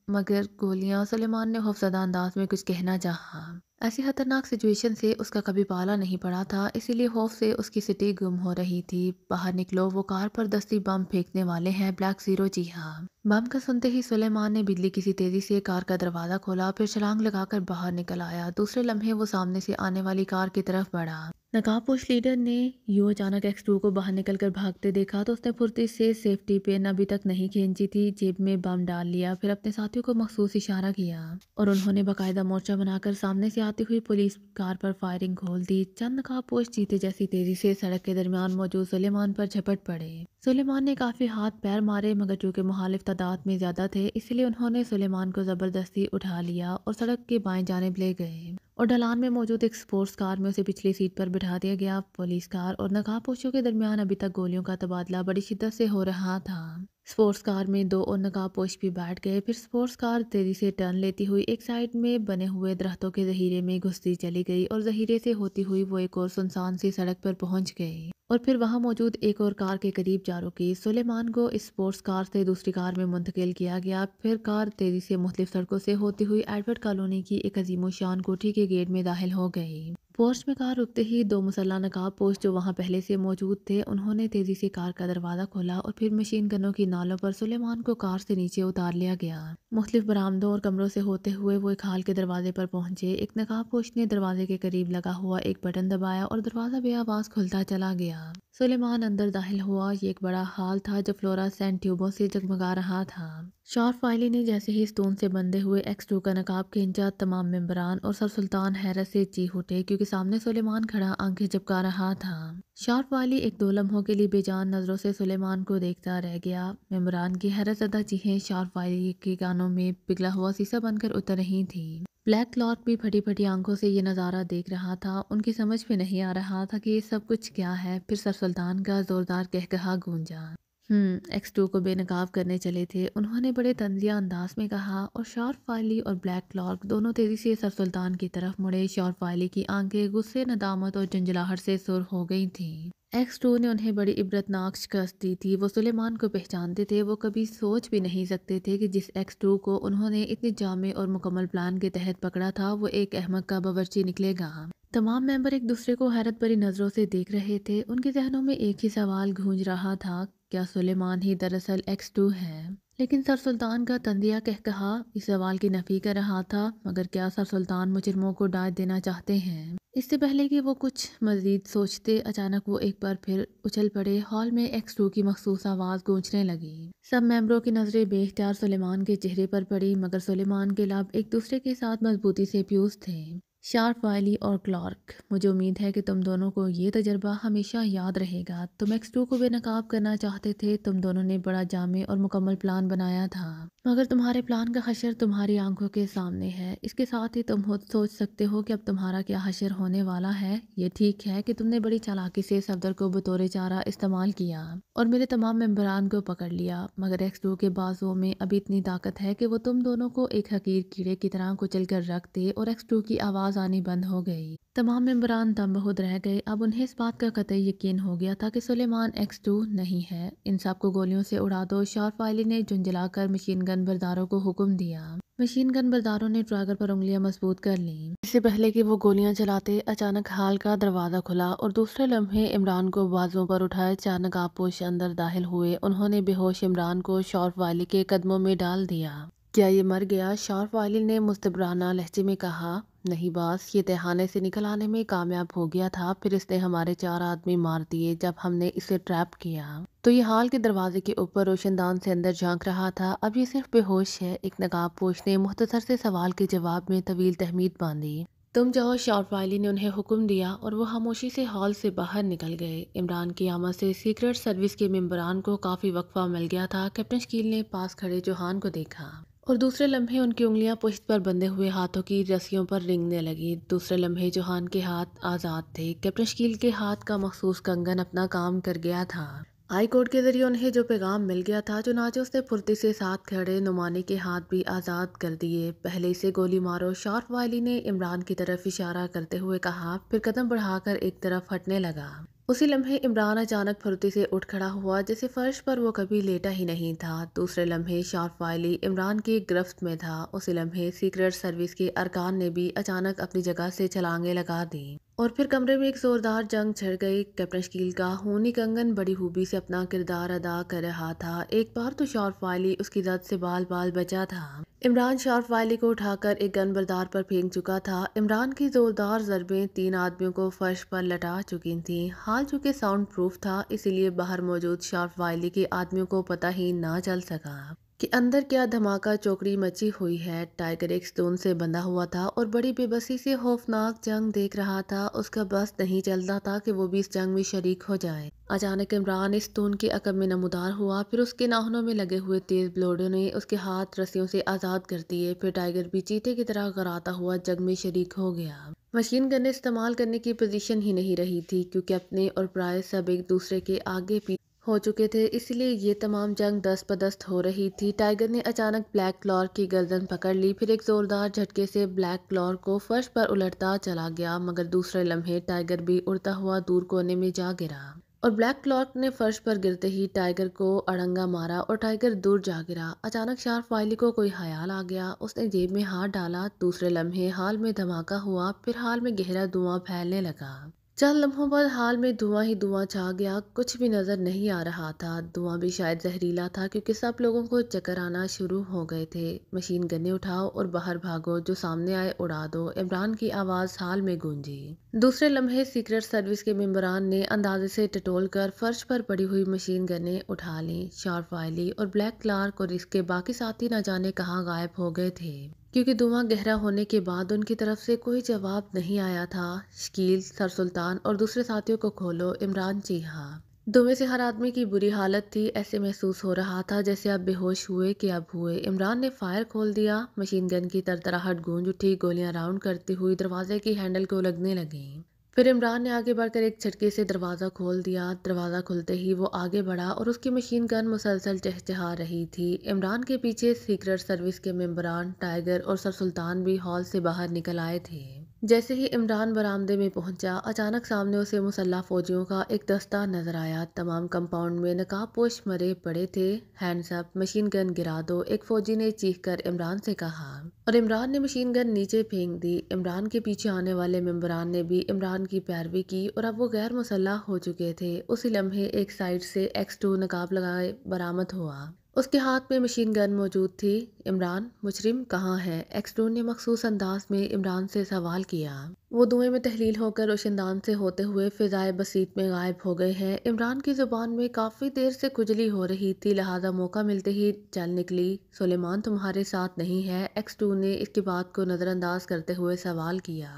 مگر گولیاں۔ سلیمان نے خوفزدہ انداز میں کچھ کہنا چاہا۔ ایسی خطرناک سچویشن سے اس کا کبھی پالا نہیں پڑا تھا، اسی لیے خوف سے اس کی سٹی گم ہو رہی تھی۔ باہر نکلو، وہ کار پر دستی بم پھینکنے والے ہیں۔ بلیک زیرو، جی ہاں۔ بم کا سنتے ہی سلیمان نے بجلی کسی تیزی سے کار کا دروازہ کھولا، پھر چھلانگ لگا کر باہر نکل آیا۔ دوسرے لمحے وہ سامنے سے آنے والی کار کی طرف بڑھا۔ نقاب پوش لیڈر نے اچانک ایکس 2 کو باہر نکل کر بھاگتے دیکھا تو اس نے پھرتی سے سیفٹی پن ابھی تک نہیں کھینچی تھی، جیب میں بم ڈال لیا، پھر اپنے ساتھیوں کو مخصوص اشارہ کیا اور انہوں نے باقاعدہ مورچہ بنا کر سامنے سے آتی ہوئی پولیس کار پر فائرنگ کھول دی۔ چند نقاب پوش چیتے جیسی تیزی سے سڑک کے درمیان موجود سلیمان پر جھپٹ پڑے۔ سلیمان نے کافی ہاتھ پیر مارے، مگر چونکہ مخالف تعداد میں زیادہ تھے اس لیے انہوں نے سلیمان کو زبردستی اٹھا لیا اور سڑک کی بائیں جانب لے گئے اور ڈھلان میں موجود ایک سپورٹس کار میں اسے پچھلی سیٹ پر بٹھا دیا گیا۔ پولیس کار اور نقاب پوشوں کے درمیان ابھی تک گولیوں کا تبادلہ بڑی شدت سے ہو رہا تھا۔ سپورٹس کار میں 2 اور نقاب پوش بھی بیٹھ گئے۔ پھر سپورٹس کار تیزی سے ٹرن لیتی ہوئی ایک سائڈ میں بنے ہوئے درختوں کے ذخیرے میں گھستی چلی گئی اور ذخیرے سے ہوتی ہوئی وہ ایک اور سنسان سی سڑک پر پہنچ گئی اور پھر وہاں موجود ایک اور کار کے قریب جا رکی۔ سلیمان کو اس سپورٹس کار سے دوسری کار میں منتقل کیا گیا۔ پھر کار تیزی سے مختلف سڑکوں سے ہوتی ہوئی ایڈورڈ کالونی کی ایک عظیم الشان کوٹھی کے گیٹ میں داخل ہو گئی۔ پورچ میں کار رکتے ہی 2 مسلح نقاب پوش جو وہاں پہلے سے موجود تھے، انہوں نے تیزی سے کار کا دروازہ کھولا اور پھر مشین گنوں کی نالوں پر سلیمان کو کار سے نیچے اتار لیا گیا۔ مختلف برآمدوں اور کمروں سے ہوتے ہوئے وہ ایک ہال کے دروازے پر پہنچے۔ ایک نقاب پوش نے دروازے کے قریب لگا ہوا ایک بٹن دبایا اور دروازہ بے آواز کھلتا چلا گیا۔ سلیمان اندر داخل ہوا۔ یہ ایک بڑا ہال تھا جو فلورسینٹ ٹیوبوں سے جگمگا رہا تھا۔ شارپ وائلی نے جیسے ہی ستون سے بندھے ہوئے ایکس 2 کا نقاب کھینچا، تمام ممبران اور سر سلطان حیرت سے چیخ اٹھے کیونکہ سامنے سلیمان کھڑا آنکھیں جھپکا رہا تھا۔ شارپ وائلی ایک 2 لمحوں کے لیے بے جان نظروں سے سلیمان کو دیکھتا رہ گیا۔ ممبران کی حیرت زدہ چیخیں شارپ وائلی کے کانوں میں پگھلا ہوا سیسا بن کر اتر رہی تھیں۔ بلیک کلارک بھی پھٹی پھٹی آنکھوں سے یہ نظارہ دیکھ رہا تھا۔ ان کی سمجھ میں نہیں آ رہا تھا کہ یہ سب کچھ کیا ہے۔ پھر سر سلطان کا زوردار قہقہا گونجا۔ ایکس 2 کو بے نقاب کرنے چلے تھے، انہوں نے بڑے طنزیہ انداز میں کہا، اور شارپ وائلی اور بلیک کلارک دونوں تیزی سے سر سلطان کی طرف مڑے۔ شارپ وائلی کی آنکھیں غصے، ندامت اور جھنجھلاہٹ سے سرخ ہو گئی تھیں۔ ایکس 2 نے انہیں بڑی عبرتناک شکست دی تھی۔ وہ سلیمان کو پہچانتے تھے۔ وہ کبھی سوچ بھی نہیں سکتے تھے کہ جس ایکس 2 کو انہوں نے اتنے جامع اور مکمل پلان کے تحت پکڑا تھا وہ ایک احمق کا باورچی نکلے گا۔ تمام ممبر ایک دوسرے کو حیرت بھری نظروں سے دیکھ رہے تھے۔ ان کے ذہنوں میں ایک ہی سوال گونج رہا تھا، کیا سلیمان ہی دراصل ایکس 2 ہے؟ لیکن سر سلطان کا طنزیہ قہقہا اس سوال کی نفی کر رہا تھا۔ مگر کیا سر سلطان مجرموں کو ڈانٹ دینا چاہتے ہیں؟ اس سے پہلے کہ وہ کچھ مزید سوچتے، اچانک وہ ایک بار پھر اچھل پڑے۔ ہال میں ایکس 2 کی مخصوص آواز گونجنے لگی۔ سب ممبروں کی نظریں بے اختیار سلیمان کے چہرے پر پڑی، مگر سلیمان کے لب ایک دوسرے کے ساتھ مضبوطی سے پیوست تھے۔ شارپ وائلی اور کلارک، مجھے امید ہے کہ تم دونوں کو یہ تجربہ ہمیشہ یاد رہے گا۔ تم ایکس 2 کو بے نقاب کرنا چاہتے تھے، تم دونوں نے بڑا جامع اور مکمل پلان بنایا تھا۔ مگر تمہارے پلان کا حشر تمہاری آنکھوں کے سامنے ہے۔ اس کے ساتھ ہی تم خود سوچ سکتے ہو کہ اب تمہارا کیا حشر ہونے والا ہے۔ یہ ٹھیک ہے کہ تم نے بڑی چالاکی سے صفدر کو بطور چارہ استعمال کیا اور میرے تمام ممبران کو پکڑ لیا، مگر ایکس2 کے بازوؤں میں ابھی اتنی طاقت ہے کہ وہ تم دونوں کو ایک حقیر کیڑے کی طرح کچل کر رکھ دے، اور ایکس2 کی آواز آنی بند ہو گئی۔ تمام ممبران دم بہد رہ گئے۔ اب انہیں اس بات کا قطعی یقین ہو گیا تھا کہ سلیمان ایکس2 نہیں ہے۔ ان سب کو گولیوں سے اڑا دو، شارپ وائلی نے جھنجھلا کر مشین گن برداروں کو حکم دیا۔ مشین گن برداروں نے ٹرائگر پر انگلیاں مضبوط کر لیں۔ اس سے پہلے کہ وہ گولیاں چلاتے، اچانک ہال کا دروازہ کھلا اور دوسرے لمحے عمران کو بازوؤں پر اٹھائے چار نقاب پوش اندر داخل ہوئے۔ انہوں نے بے ہوش عمران کو شارپ وائلی کے قدموں میں ڈال دیا۔ کیا یہ مر گیا؟ شارپ وائلی نے مستبرانہ لہجے میں کہا۔ نہیں باس، یہ تہخانے سے نکل آنے میں کامیاب ہو گیا تھا، پھر اس نے ہمارے 4 آدمی مار دیے جب ہم نے اسے ٹریپ کیا۔ تو یہ ہال کے دروازے کے اوپر روشن دان سے اندر جھانک رہا تھا۔ اب یہ صرف بے ہوش ہے۔ ایک نقاب پوش نے مختصر سے سوال کے جواب میں طویل تحمید باندھی۔ تم جاؤ، شارپ وائلی نے انہیں حکم دیا، اور وہ خاموشی سے ہال سے باہر نکل گئے۔ عمران کی آمد سے سیکرٹ سروس کے ممبران کو کافی وقفہ مل گیا تھا۔ کیپٹن شکیل نے پاس کھڑے جوہان کو دیکھا اور دوسرے لمحے ان کی انگلیاں پشت پر بندھے ہوئے ہاتھوں کی رسیوں پر رنگنے لگی۔ دوسرے لمحے جوہان کے ہاتھ آزاد تھے۔ کیپٹن شکیل کے ہاتھ کا مخصوص کنگن اپنا کام کر گیا تھا۔ آئی کوڈ کے ذریعے انہیں جو پیغام مل گیا تھا، چنانچہ اس نے پھرتی سے ساتھ کھڑے نعمانی کے ہاتھ بھی آزاد کر دیے۔ پہلے اسے گولی مارو، شارپ وائلی نے عمران کی طرف اشارہ کرتے ہوئے کہا، پھر قدم بڑھا کر ایک طرف ہٹنے لگا۔ اسی لمحے عمران اچانک پھرتی سے اٹھ کھڑا ہوا، جیسے فرش پر وہ کبھی لیٹا ہی نہیں تھا۔ دوسرے لمحے شارپ وائلی عمران کی گرفت میں تھا۔ اسی لمحے سیکرٹ سروس کے ارکان نے بھی اچانک اپنی جگہ سے چھلانگیں لگا دیں اور پھر کمرے میں ایک زوردار جنگ چھڑ گئی۔ کیپٹن شکیل کا خونی کنگن بڑی خوبی سے اپنا کردار ادا کر رہا تھا۔ ایک بار تو شارپ وائلی اس کی زد سے بال بال بچا تھا۔ عمران شارپ وائلی کو اٹھا کر ایک گن بردار پر پھینک چکا تھا۔ عمران کی زوردار ضربیں 3 آدمیوں کو فرش پر لٹا چکی تھیں۔ حال چونکہ ساؤنڈ پروف تھا، اسی لیے باہر موجود شارپ وائلی کے آدمیوں کو پتہ ہی نہ چل سکا کہ اندر کیا دھماکہ چوکڑی مچی ہوئی ہے۔ ٹائیگر ایک ستون سے بندھا ہوا تھا اور بڑی بے بسی سے خوفناک جنگ دیکھ رہا تھا۔ اس کا بس نہیں چلتا تھا کہ وہ بھی اس جنگ میں شریک ہو جائے۔ اچانک عمران اس ستون کے عقب میں نمودار ہوا، پھر اس کے ناخنوں میں لگے ہوئے تیز بلیڈوں نے اس کے ہاتھ رسیوں سے آزاد کر دیے۔ پھر ٹائیگر بھی چیتے کی طرح غراتا ہوا جنگ میں شریک ہو گیا۔ مشین گنیں استعمال کرنے کی پوزیشن ہی نہیں رہی تھی، کیونکہ اپنے اور پرائے سب ایک دوسرے کے آگے پیچھے ہو چکے تھے، اس لیے یہ تمام جنگ دست بدست ہو رہی تھی۔ ٹائیگر نے اچانک بلیک کلارک کی گردن پکڑ لی، پھر ایک زوردار جھٹکے سے بلیک کلارک کو فرش پر الٹتا چلا گیا، مگر دوسرے لمحے ٹائیگر بھی اڑتا ہوا دور کونے میں جا گرا اور بلیک کلارک نے فرش پر گرتے ہی ٹائیگر کو اڑنگا مارا اور ٹائیگر دور جا گرا۔ اچانک شارپ وائلی کو کوئی خیال آ گیا۔ اس نے جیب میں ہاتھ ڈالا۔ دوسرے لمحے ہال میں دھماکہ ہوا، پھر ہال میں گہرا دھواں پھیلنے لگا۔ چند لمحوں بعد ہال میں دھواں ہی دھواں چھا گیا، کچھ بھی نظر نہیں آ رہا تھا۔ دھواں بھی شاید زہریلا تھا، کیونکہ سب لوگوں کو چکر آنا شروع ہو گئے تھے۔ مشین گنیں اٹھاؤ اور باہر بھاگو، جو سامنے آئے اڑا دو، عمران کی آواز ہال میں گونجی۔ دوسرے لمحے سیکرٹ سروس کے ممبران نے اندازے سے ٹٹول کر فرش پر پڑی ہوئی مشین گنیں اٹھا لیں۔ شارپ وائلی اور بلیک کلارک اور اس کے باقی ساتھی نہ جانے کہاں غائب ہو گئے تھے، کیونکہ دھواں گہرا ہونے کے بعد ان کی طرف سے کوئی جواب نہیں آیا تھا۔ شکیل، سر سلطان اور دوسرے ساتھیوں کو کھولو، عمران چیخا۔ دھویں سے ہر آدمی کی بری حالت تھی۔ ایسے محسوس ہو رہا تھا جیسے اب بے ہوش ہوئے کہ اب ہوئے۔ عمران نے فائر کھول دیا۔ مشین گن کی ترتراہٹ گونج اٹھی، گولیاں راؤنڈ کرتی ہوئی دروازے کی ہینڈل کو لگنے لگیں۔ پھر عمران نے آگے بڑھ کر ایک جھٹکے سے دروازہ کھول دیا۔ دروازہ کھلتے ہی وہ آگے بڑھا اور اس کی مشین گن مسلسل چہچہا رہی تھی۔ عمران کے پیچھے سیکرٹ سروس کے ممبران، ٹائیگر اور سر سلطان بھی ہال سے باہر نکل آئے تھے۔ جیسے ہی عمران برآمدے میں پہنچا، اچانک سامنے اسے مسلح فوجیوں کا ایک دستہ نظر آیا۔ تمام کمپاؤنڈ میں نقاب پوش مرے پڑے تھے۔ ہینڈز اپ، مشین گن گرا دو، ایک فوجی نے چیخ کر عمران سے کہا، اور عمران نے مشین گن نیچے پھینک دی۔ عمران کے پیچھے آنے والے ممبران نے بھی عمران کی پیروی کی اور اب وہ غیر مسلح ہو چکے تھے۔ اسی لمحے ایک سائیڈ سے ایکس2 نقاب لگائے برآمد ہوا۔ اس کے ہاتھ میں مشین گن موجود تھی۔ عمران، مجرم کہاں ہے؟ ایکس2 نے مخصوص انداز میں عمران سے سوال کیا۔ وہ دھوئیں میں تحلیل ہو کر روشندان سے ہوتے ہوئے فضائے بسیط میں غائب ہو گئے ہیں۔ عمران کی زبان میں کافی دیر سے کھجلی ہو رہی تھی، لہٰذا موقع ملتے ہی چل نکلی۔ سلیمان تمہارے ساتھ نہیں ہے؟ ایکس2 نے اس کی بات کو نظر انداز کرتے ہوئے سوال کیا۔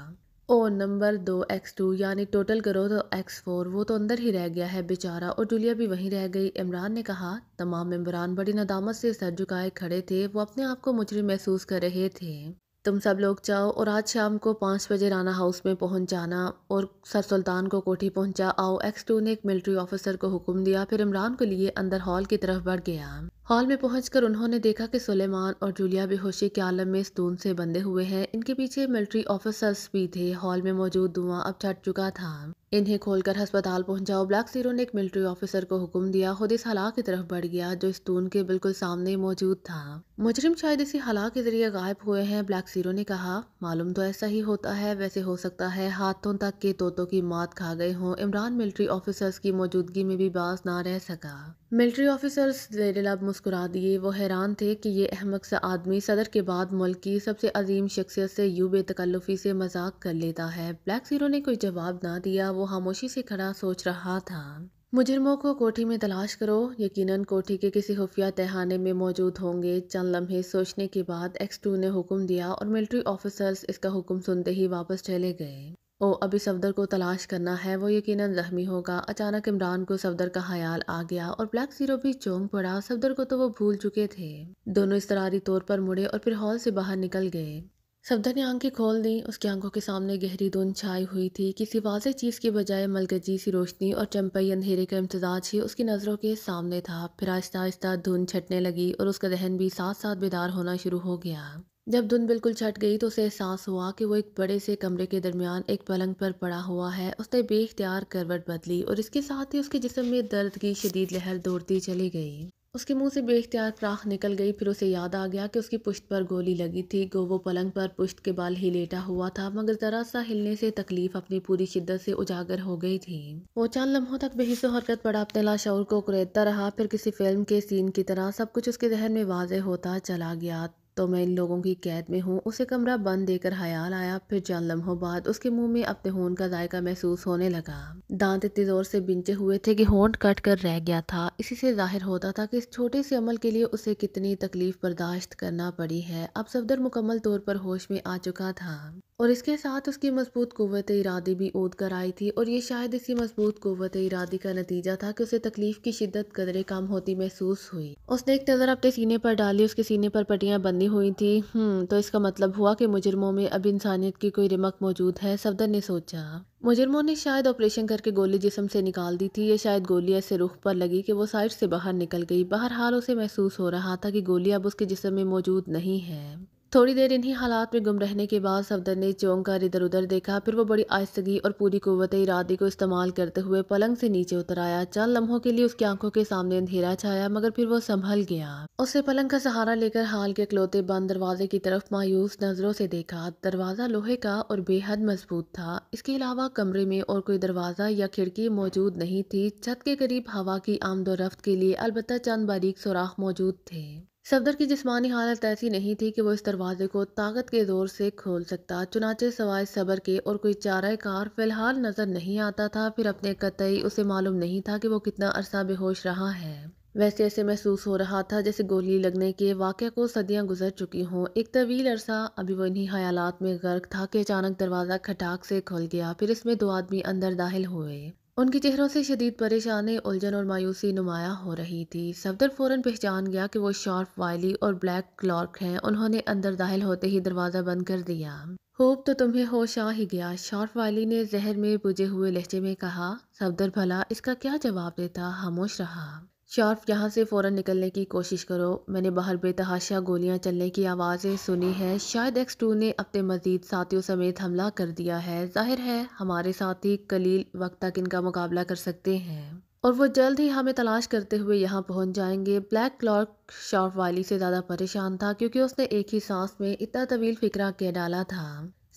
او نمبر 2x2 یعنی ٹوٹل کرو تو x4، وہ تو اندر ہی رہ گیا ہے بیچارہ، اور جولیا بھی وہیں رہ گئی۔ عمران نے کہا۔ تمام ممبران بڑی ندامت سے سر جھکائے کھڑے تھے، وہ اپنے آپ کو مجرم محسوس کر رہے تھے۔ تم سب لوگ جاؤ اور آج شام کو 5 بجے رانا ہاؤس میں پہنچ جانا اور سر سلطان کو کوٹھی پہنچا آؤ۔ x2 نے ایک ملٹری آفیسر کو حکم دیا، پھر عمران کو لیے اندر ہال کی طرف بڑھ گیا۔ ہال میں پہنچ کر انہوں نے دیکھا کہ سلیمان اور جولیا بے ہوشی کے عالم میں ستون سے بندھے ہوئے ہیں۔ ان کے پیچھے ملٹری آفیسرز بھی تھے۔ ہال میں موجود دھواں اب چھٹ چکا تھا۔ انہیں کھول کر ہسپتال پہنچاؤ۔ بلیک زیرو نے ایک ملٹری آفیسر کو حکم دیا، خود اس ہلا کی طرف بڑھ گیا جو ستون کے بالکل سامنے موجود تھا۔ مجرم شاید اسی ہلا کے ذریعے غائب ہوئے ہیں، بلیک زیرو نے کہا۔ معلوم تو ایسا ہی ہوتا ہے، ویسے ہو سکتا ہے ہاتھوں تک کے طوطوں کی مات کھا گئے ہوں۔ عمران ملٹری آفیسرز کی موجودگی میں بھی باز نہ رہ سکا۔ ملٹری آفیسرز زیر لب مسکرا دیے۔ وہ حیران تھے کہ یہ احمق سا آدمی صدر کے بعد ملک کی سب سے عظیم شخصیت سے یوں بے تکلفی سے مذاق کر لیتا ہے۔ بلیک زیرو نے کوئی جواب نہ دیا، وہ خاموشی سے کھڑا سوچ رہا تھا۔ مجرموں کو کوٹھی میں تلاش کرو، یقیناً کوٹھی کے کسی خفیہ تہھانے میں موجود ہوں گے۔ چند لمحے سوچنے کے بعد x2 نے حکم دیا اور ملٹری آفیسرز اس کا حکم سنتے ہی واپس چلے گئے۔ او ابھی صفدر کو تلاش کرنا ہے، وہ یقیناً زخمی ہوگا۔ اچانک عمران کو صفدر کا خیال آ گیا اور بلیک زیرو بھی چونک پڑا۔ صفدر کو تو وہ بھول چکے تھے۔ دونوں اضطراری طور پر مڑے اور پھر ہال سے باہر نکل گئے۔ صفدر نے آنکھیں کھول دیں، اس کی آنکھوں کے سامنے گہری دھند چھائی ہوئی تھی۔ کسی واضح چیز کی بجائے ملگجی سی روشنی اور چمپئی اندھیرے کا امتزاج ہی اس کی نظروں کے سامنے تھا۔ پھر آہستہ آہستہ دھند چھٹنے لگی اور اس کا ذہن بھی ساتھ ساتھ بیدار ہونا شروع ہو گیا۔ جب دھند بالکل چھٹ گئی تو اسے احساس ہوا کہ وہ ایک بڑے سے کمرے کے درمیان ایک پلنگ پر پڑا ہوا ہے۔ اس نے بے اختیار کروٹ بدلی اور اس کے ساتھ ہی اس کے جسم میں درد کی شدید لہر دوڑتی چلی گئی۔ اس کے منہ سے بے اختیار فراخ نکل گئی۔ پھر اسے یاد آ گیا کہ اس کی پشت پر گولی لگی تھی۔ گو وہ پلنگ پر پشت کے بال ہی لیٹا ہوا تھا، مگر ذرا سا ہلنے سے تکلیف اپنی پوری شدت سے اجاگر ہو گئی تھی۔ وہ چند لمحوں تک بے حس و حرکت پڑا اپنے لاشعور کو کریدتا رہا، پھر کسی فلم کے سین کی طرح سب کچھ اس کے ذہن میں واضح ہوتا چلا گیا۔ تو میں ان لوگوں کی قید میں ہوں، اسے کمرہ بند دے کر خیال آیا۔ پھر چند لمحوں بعد اس کے منہ میں اپنے خون کا ذائقہ محسوس ہونے لگا۔ دانت اتنی زور سے بنچے ہوئے تھے کہ ہونٹ کٹ کر رہ گیا تھا۔ اسی سے ظاہر ہوتا تھا کہ اس چھوٹے سے عمل کے لیے اسے کتنی تکلیف برداشت کرنا پڑی ہے۔ اب صفدر مکمل طور پر ہوش میں آ چکا تھا اور اس کے ساتھ اس کی مضبوط قوت ارادی بھی اود کر آئی تھی، اور یہ شاید اسی مضبوط قوت ارادی کا نتیجہ تھا کہ اسے تکلیف کی شدت قدرے کم ہوتی محسوس ہوئی۔ اس نے ایک نظر اپنے سینے پر ڈالی، اس کے سینے پر پٹیاں بندھی ہوئی تھی۔ تو اس کا مطلب ہوا کہ مجرموں میں اب انسانیت کی کوئی رمق موجود ہے، صفدر نے سوچا۔ مجرموں نے شاید آپریشن کر کے گولی جسم سے نکال دی تھی، یا شاید گولی ایسے رخ پر لگی کہ وہ سائٹ سے باہر نکل گئی۔ بہرحال اسے محسوس ہو رہا تھا کہ گولی اب اس کے جسم میں موجود نہیں ہے۔ تھوڑی دیر انہی حالات میں گم رہنے کے بعد صفدر نے چونک کر ادھر ادھر دیکھا، پھر وہ بڑی آہستگی اور پوری قوت ارادی کو استعمال کرتے ہوئے پلنگ سے نیچے اتر آیا۔ چند لمحوں کے لیے اس کی آنکھوں کے سامنے اندھیرا چھایا، مگر پھر وہ سنبھل گیا۔ اس نے پلنگ کا سہارا لے کر ہال کے اکلوتے بند دروازے کی طرف مایوس نظروں سے دیکھا۔ دروازہ لوہے کا اور بے حد مضبوط تھا۔ اس کے علاوہ کمرے میں اور کوئی دروازہ یا کھڑکی موجود نہیں تھی۔ چھت کے قریب ہوا کی آمد و رفت کے لیے البتہ چند باریک سوراخ موجود تھے۔ صفدر کی جسمانی حالت ایسی نہیں تھی کہ وہ اس دروازے کو طاقت کے زور سے کھول سکتا، چنانچہ سوائے صبر کے اور کوئی چارہ کار فی الحال نظر نہیں آتا تھا۔ پھر اپنے قطعی اسے معلوم نہیں تھا کہ وہ کتنا عرصہ بے ہوش رہا ہے۔ ویسے ایسے محسوس ہو رہا تھا جیسے گولی لگنے کے واقعہ کو صدیاں گزر چکی ہوں۔ ایک طویل عرصہ ابھی وہ انہی خیالات میں غرق تھا کہ اچانک دروازہ کھٹاک سے کھل گیا، پھر اس میں دو آدمی اندر داخل ہوئے۔ ان کے چہروں سے شدید پریشانی، الجھن اور مایوسی نمایاں ہو رہی تھی۔ صفدر فوراً پہچان گیا کہ وہ شارپ وائلی اور بلیک کلارک ہیں۔ انہوں نے اندر داخل ہوتے ہی دروازہ بند کر دیا۔ خوب تو تمہیں ہوش آ ہی گیا، شارپ وائلی نے زہر میں بجھے ہوئے لہجے میں کہا۔ صفدر بھلا اس کا کیا جواب دیتا، خاموش رہا۔ شارپ یہاں سے فوراً نکلنے کی کوشش کرو، میں نے باہر بے تحاشا گولیاں چلنے کی آوازیں سنی ہے، شاید x2 نے اپنے مزید ساتھیوں سمیت حملہ کر دیا ہے۔ ظاہر ہے ہمارے ساتھی قلیل وقت تک ان کا مقابلہ کر سکتے ہیں اور وہ جلد ہی ہمیں تلاش کرتے ہوئے یہاں پہنچ جائیں گے۔ بلیک کلارک شارپ وائلی سے زیادہ پریشان تھا کیونکہ اس نے ایک ہی سانس میں اتنا طویل فکرہ کہہ ڈالا تھا۔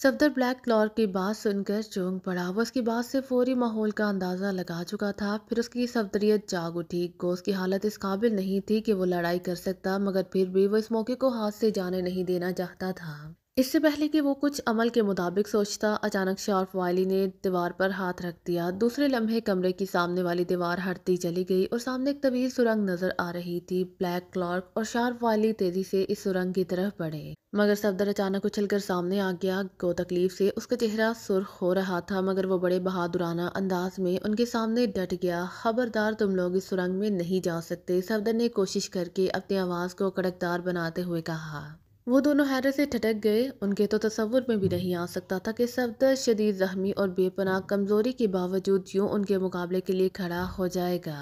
صفدر بلیک کلارک کی بات سن کر چونک پڑا۔ وہ اس کی بات سے فوری ماحول کا اندازہ لگا چکا تھا۔ پھر اس کی صفدریت جاگ اٹھی۔ گو اس کی حالت اس قابل نہیں تھی کہ وہ لڑائی کر سکتا، مگر پھر بھی وہ اس موقع کو ہاتھ سے جانے نہیں دینا چاہتا تھا۔ اس سے پہلے کہ وہ کچھ عمل کے مطابق سوچتا، اچانک شارپ وائلی نے دیوار پر ہاتھ رکھ دیا۔ دوسرے لمحے کمرے کی سامنے والی دیوار ہٹتی چلی گئی اور سامنے ایک طویل سرنگ نظر آ رہی تھی۔ بلیک کلارک اور شارپ وائلی تیزی سے اس سرنگ کی طرف بڑھے، مگر صفدر اچانک اچھل کر سامنے آ گیا۔ گو تکلیف سے اس کا چہرہ سرخ ہو رہا تھا، مگر وہ بڑے بہادرانہ انداز میں ان کے سامنے ڈٹ گیا۔ خبردار، تم لوگ اس سرنگ میں نہیں جا سکتے، صفدر نے کوشش کر کے اپنی آواز کو کڑکدار بناتے ہوئے کہا۔ وہ دونوں حیرت سے ٹھٹک گئے۔ ان کے تو تصور میں بھی نہیں آ سکتا تھا کہ صفدر شدید زخمی اور بے پناہ کمزوری کے باوجود یوں ان کے مقابلے کے لیے کھڑا ہو جائے گا۔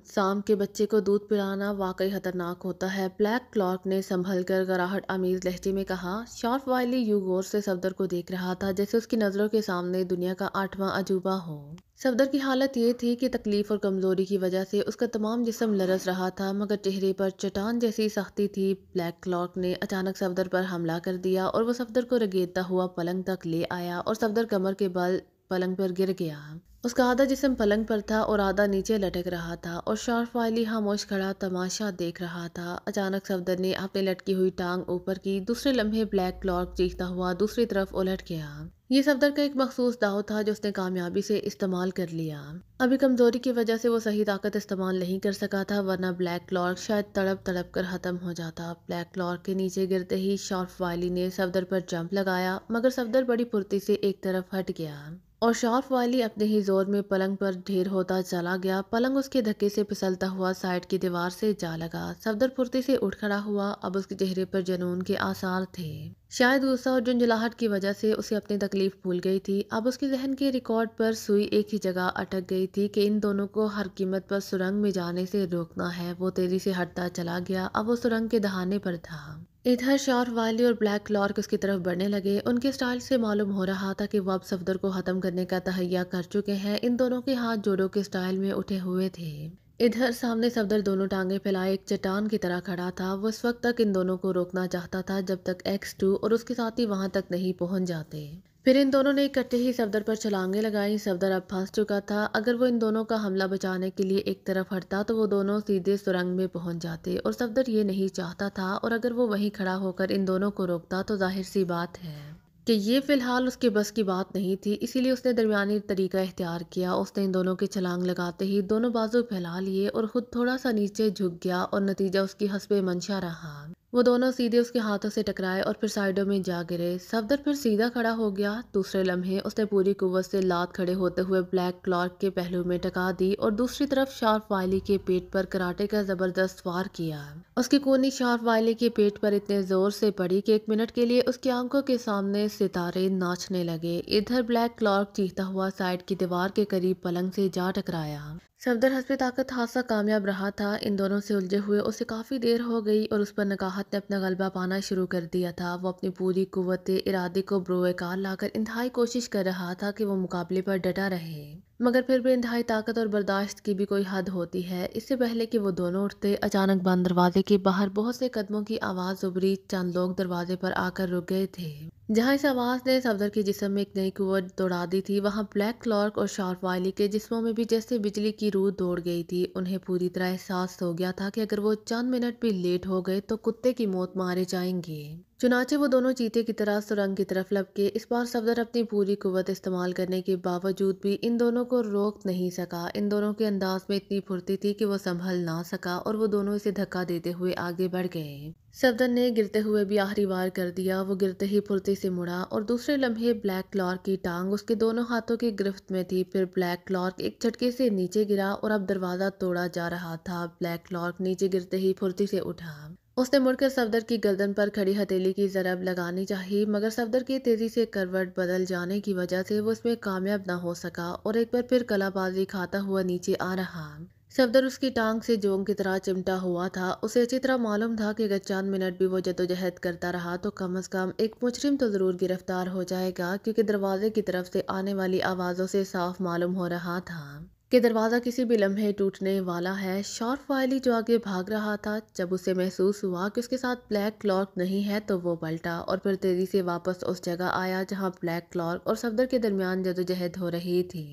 سام کے بچے کو دودھ پلانا واقعی خطرناک ہوتا ہے، بلیک کلارک نے سنبھل کر گراہٹ آمیز لہجے میں کہا۔ شارپ وائلی یوں غور سے صفدر کو دیکھ رہا تھا جیسے اس کی نظروں کے سامنے دنیا کا 8واں عجوبہ ہو۔ صفدر کی حالت یہ تھی کہ تکلیف اور کمزوری کی وجہ سے اس کا تمام جسم لرز رہا تھا، مگر چہرے پر چٹان جیسی سختی تھی۔ بلیک کلارک نے اچانک صفدر پر حملہ کر دیا اور وہ صفدر کو رگیدتا ہوا پلنگ تک لے آیا اور صفدر کمر کے بل پلنگ پر گر گیا۔ اس کا آدھا جسم پلنگ پر تھا اور آدھا نیچے لٹک رہا تھا اور شارپ وائلی خاموش کھڑا تماشا دیکھ رہا تھا۔ اچانک صفدر نے اپنی لٹکی ہوئی ٹانگ اوپر کی۔ دوسرے لمحے بلیک کلارک چیختا ہوا دوسری طرف الٹ گیا۔ یہ صفدر کا ایک مخصوص داؤ تھا جو اس نے کامیابی سے استعمال کر لیا۔ ابھی کمزوری کی وجہ سے وہ صحیح طاقت استعمال نہیں کر سکا تھا، ورنہ بلیک کلارک شاید تڑپ تڑپ کر ختم ہو جاتا۔ بلیک کلارک کے نیچے گرتے ہی شارپ وائلی نے صفدر پر جمپ لگایا، مگر صفدر بڑی پھرتی سے ایک طرف ہٹ گیا اور شارپ وائلی اپنے ہی زور میں پلنگ پر ڈھیر ہوتا چلا گیا۔ پلنگ اس کے دھکے سے پھسلتا ہوا سائیڈ کی دیوار سے جا لگا۔ صفدر پھرتی سے اٹھ کھڑا ہوا۔ اب اس کے چہرے پر جنون کے آثار تھے۔ شاید غصہ اور جھنجھلاہٹ کی وجہ سے اسے اپنی تکلیف بھول گئی تھی۔ اب اس کے ذہن کے ریکارڈ پر سوئی ایک ہی جگہ اٹک گئی تھی کہ ان دونوں کو ہر قیمت پر سرنگ میں جانے سے روکنا ہے۔ وہ تیزی سے ہٹتا چلا گیا، اب وہ سرنگ کے دہانے پر تھا۔ ادھر شارپ وائلی اور بلیک کلارک اس کی طرف بڑھنے لگے۔ ان کے سٹائل سے معلوم ہو رہا تھا کہ وہ اب صفدر کو ختم کرنے کا تہیہ کر چکے ہیں۔ ان دونوں کے ہاتھ جوڑوں کے سٹائل میں اٹھے ہوئے تھے۔ ادھر سامنے صفدر دونوں ٹانگیں پھیلائے ایک چٹان کی طرح کھڑا تھا۔ وہ اس وقت تک ان دونوں کو روکنا چاہتا تھا جب تک X2 اور اس کے ساتھی وہاں تک نہیں پہنچ جاتے۔ پھر ان دونوں نے اکٹھے ہی صفدر پر چھلانگیں لگائیں۔ صفدر اب پھنس چکا تھا۔ اگر وہ ان دونوں کا حملہ بچانے کے لیے ایک طرف ہٹتا تو وہ دونوں سیدھے سرنگ میں پہنچ جاتے، اور صفدر یہ نہیں چاہتا تھا، اور اگر وہ وہیں کھڑا ہو کر ان دونوں کو روکتا تو ظاہر سی بات ہے کہ یہ فی الحال اس کے بس کی بات نہیں تھی۔ اسی لیے اس نے درمیانی طریقہ اختیار کیا۔ اس نے ان دونوں کے چھلانگ لگاتے ہی دونوں بازو پھیلا لیے اور خود تھوڑا سا نیچے جھک گیا، اور نتیجہ اس کی حسب منشا رہا۔ وہ دونوں سیدھے اس کے ہاتھوں سے ٹکرائے اور پھر سائیڈوں میں جا گرے۔ صفدر پھر سیدھا کھڑا ہو گیا۔ دوسرے لمحے اس نے پوری قوت سے لات کھڑے ہوتے ہوئے بلیک کلارک کے پہلو میں ٹکا دی اور دوسری طرف شارپ وائلی کے پیٹ پر کراٹے کا زبردست وار کیا۔ اس کی کونی شارپ وائلی کے پیٹ پر اتنے زور سے پڑی کہ ایک منٹ کے لیے اس کی آنکھوں کے سامنے ستارے ناچنے لگے۔ ادھر بلیک کلارک چیختا ہوا سائیڈ کی دیوار کے قریب پلنگ سے جا ٹکرایا۔ صفدر حسب طاقت حادثہ کامیاب رہا تھا۔ ان دونوں سے الجھے ہوئے اسے کافی دیر ہو گئی اور اس پر نکاہت نے اپنا غلبہ پانا شروع کر دیا تھا۔ وہ اپنی پوری قوت ارادے کو بروئے کار لا کر انتہائی کوشش کر رہا تھا کہ وہ مقابلے پر ڈٹا رہے، مگر پھر بھی انتہائی طاقت اور برداشت کی بھی کوئی حد ہوتی ہے۔ اس سے پہلے کہ وہ دونوں اٹھتے، اچانک بند دروازے کے باہر بہت سے قدموں کی آواز ابھری۔ چند لوگ دروازے پر آ کر رک گئے تھے۔ جہاں اس آواز نے صفدر کے جسم میں ایک نئی قوت دوڑا دی تھی، وہاں بلیک کلارک اور شارپ وائلی کے جسموں میں بھی جیسے بجلی کی روح دوڑ گئی تھی۔ انہیں پوری طرح احساس ہو گیا تھا کہ اگر وہ چند منٹ بھی لیٹ ہو گئے تو کتے کی موت مارے جائیں گے۔ چنانچہ وہ دونوں چیتے کی طرح سرنگ کی طرف لپکے۔ اس بار صفدر اپنی پوری قوت استعمال کرنے کے باوجود بھی ان دونوں کو روک نہیں سکا۔ ان دونوں کے انداز میں اتنی پھرتی تھی کہ وہ سنبھل نہ سکا اور وہ دونوں اسے دھکا دیتے ہوئے آگے بڑھ گئے۔ صفدر نے گرتے ہوئے بھی آخری وار کر دیا۔ وہ گرتے ہی پھرتی سے مڑا اور دوسرے لمحے بلیک کلارک کی ٹانگ اس کے دونوں ہاتھوں کی گرفت میں تھی۔ پھر بلیک کلارک ایک جھٹکے سے نیچے گرا اور اب دروازہ توڑا جا رہا تھا۔ بلیک کلارک نیچے گرتے ہی پھرتی سے اٹھا۔ اس نے مڑ کر صفدر کی گردن پر کھڑی ہتھیلی کی ضرب لگانی چاہی، مگر صفدر کے تیزی سے کروٹ بدل جانے کی وجہ سے وہ اس میں کامیاب نہ ہو سکا اور ایک بار پھر کلا بازی کھاتا ہوا نیچے آ رہا۔ صفدر اس کی ٹانگ سے جونگ کی طرح چمٹا ہوا تھا۔ اسے اچھی طرح معلوم تھا کہ اگر چند منٹ بھی وہ جدوجہد کرتا رہا تو کم از کم ایک مجرم تو ضرور گرفتار ہو جائے گا، کیونکہ دروازے کی طرف سے آنے والی آوازوں سے صاف معلوم ہو رہا تھا کہ دروازہ کسی بھی لمحے ٹوٹنے والا ہے۔ شارپ وائلی جو آگے بھاگ رہا تھا، جب اسے محسوس ہوا کہ اس کے ساتھ بلیک کلارک نہیں ہے تو وہ پلٹا اور پھر تیزی سے واپس اس جگہ آیا جہاں بلیک کلارک اور صفدر کے درمیان جدوجہد ہو رہی تھی۔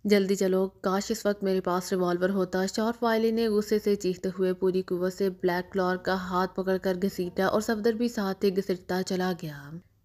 جلدی چلو، کاش اس وقت میرے پاس ریوالور ہوتا، شارپ وائلی نے غصے سے چیختے ہوئے پوری قوت سے بلیک کلارک کا ہاتھ پکڑ کر گھسیٹا اور صفدر بھی ساتھ ہی گھسیٹتا چلا گیا۔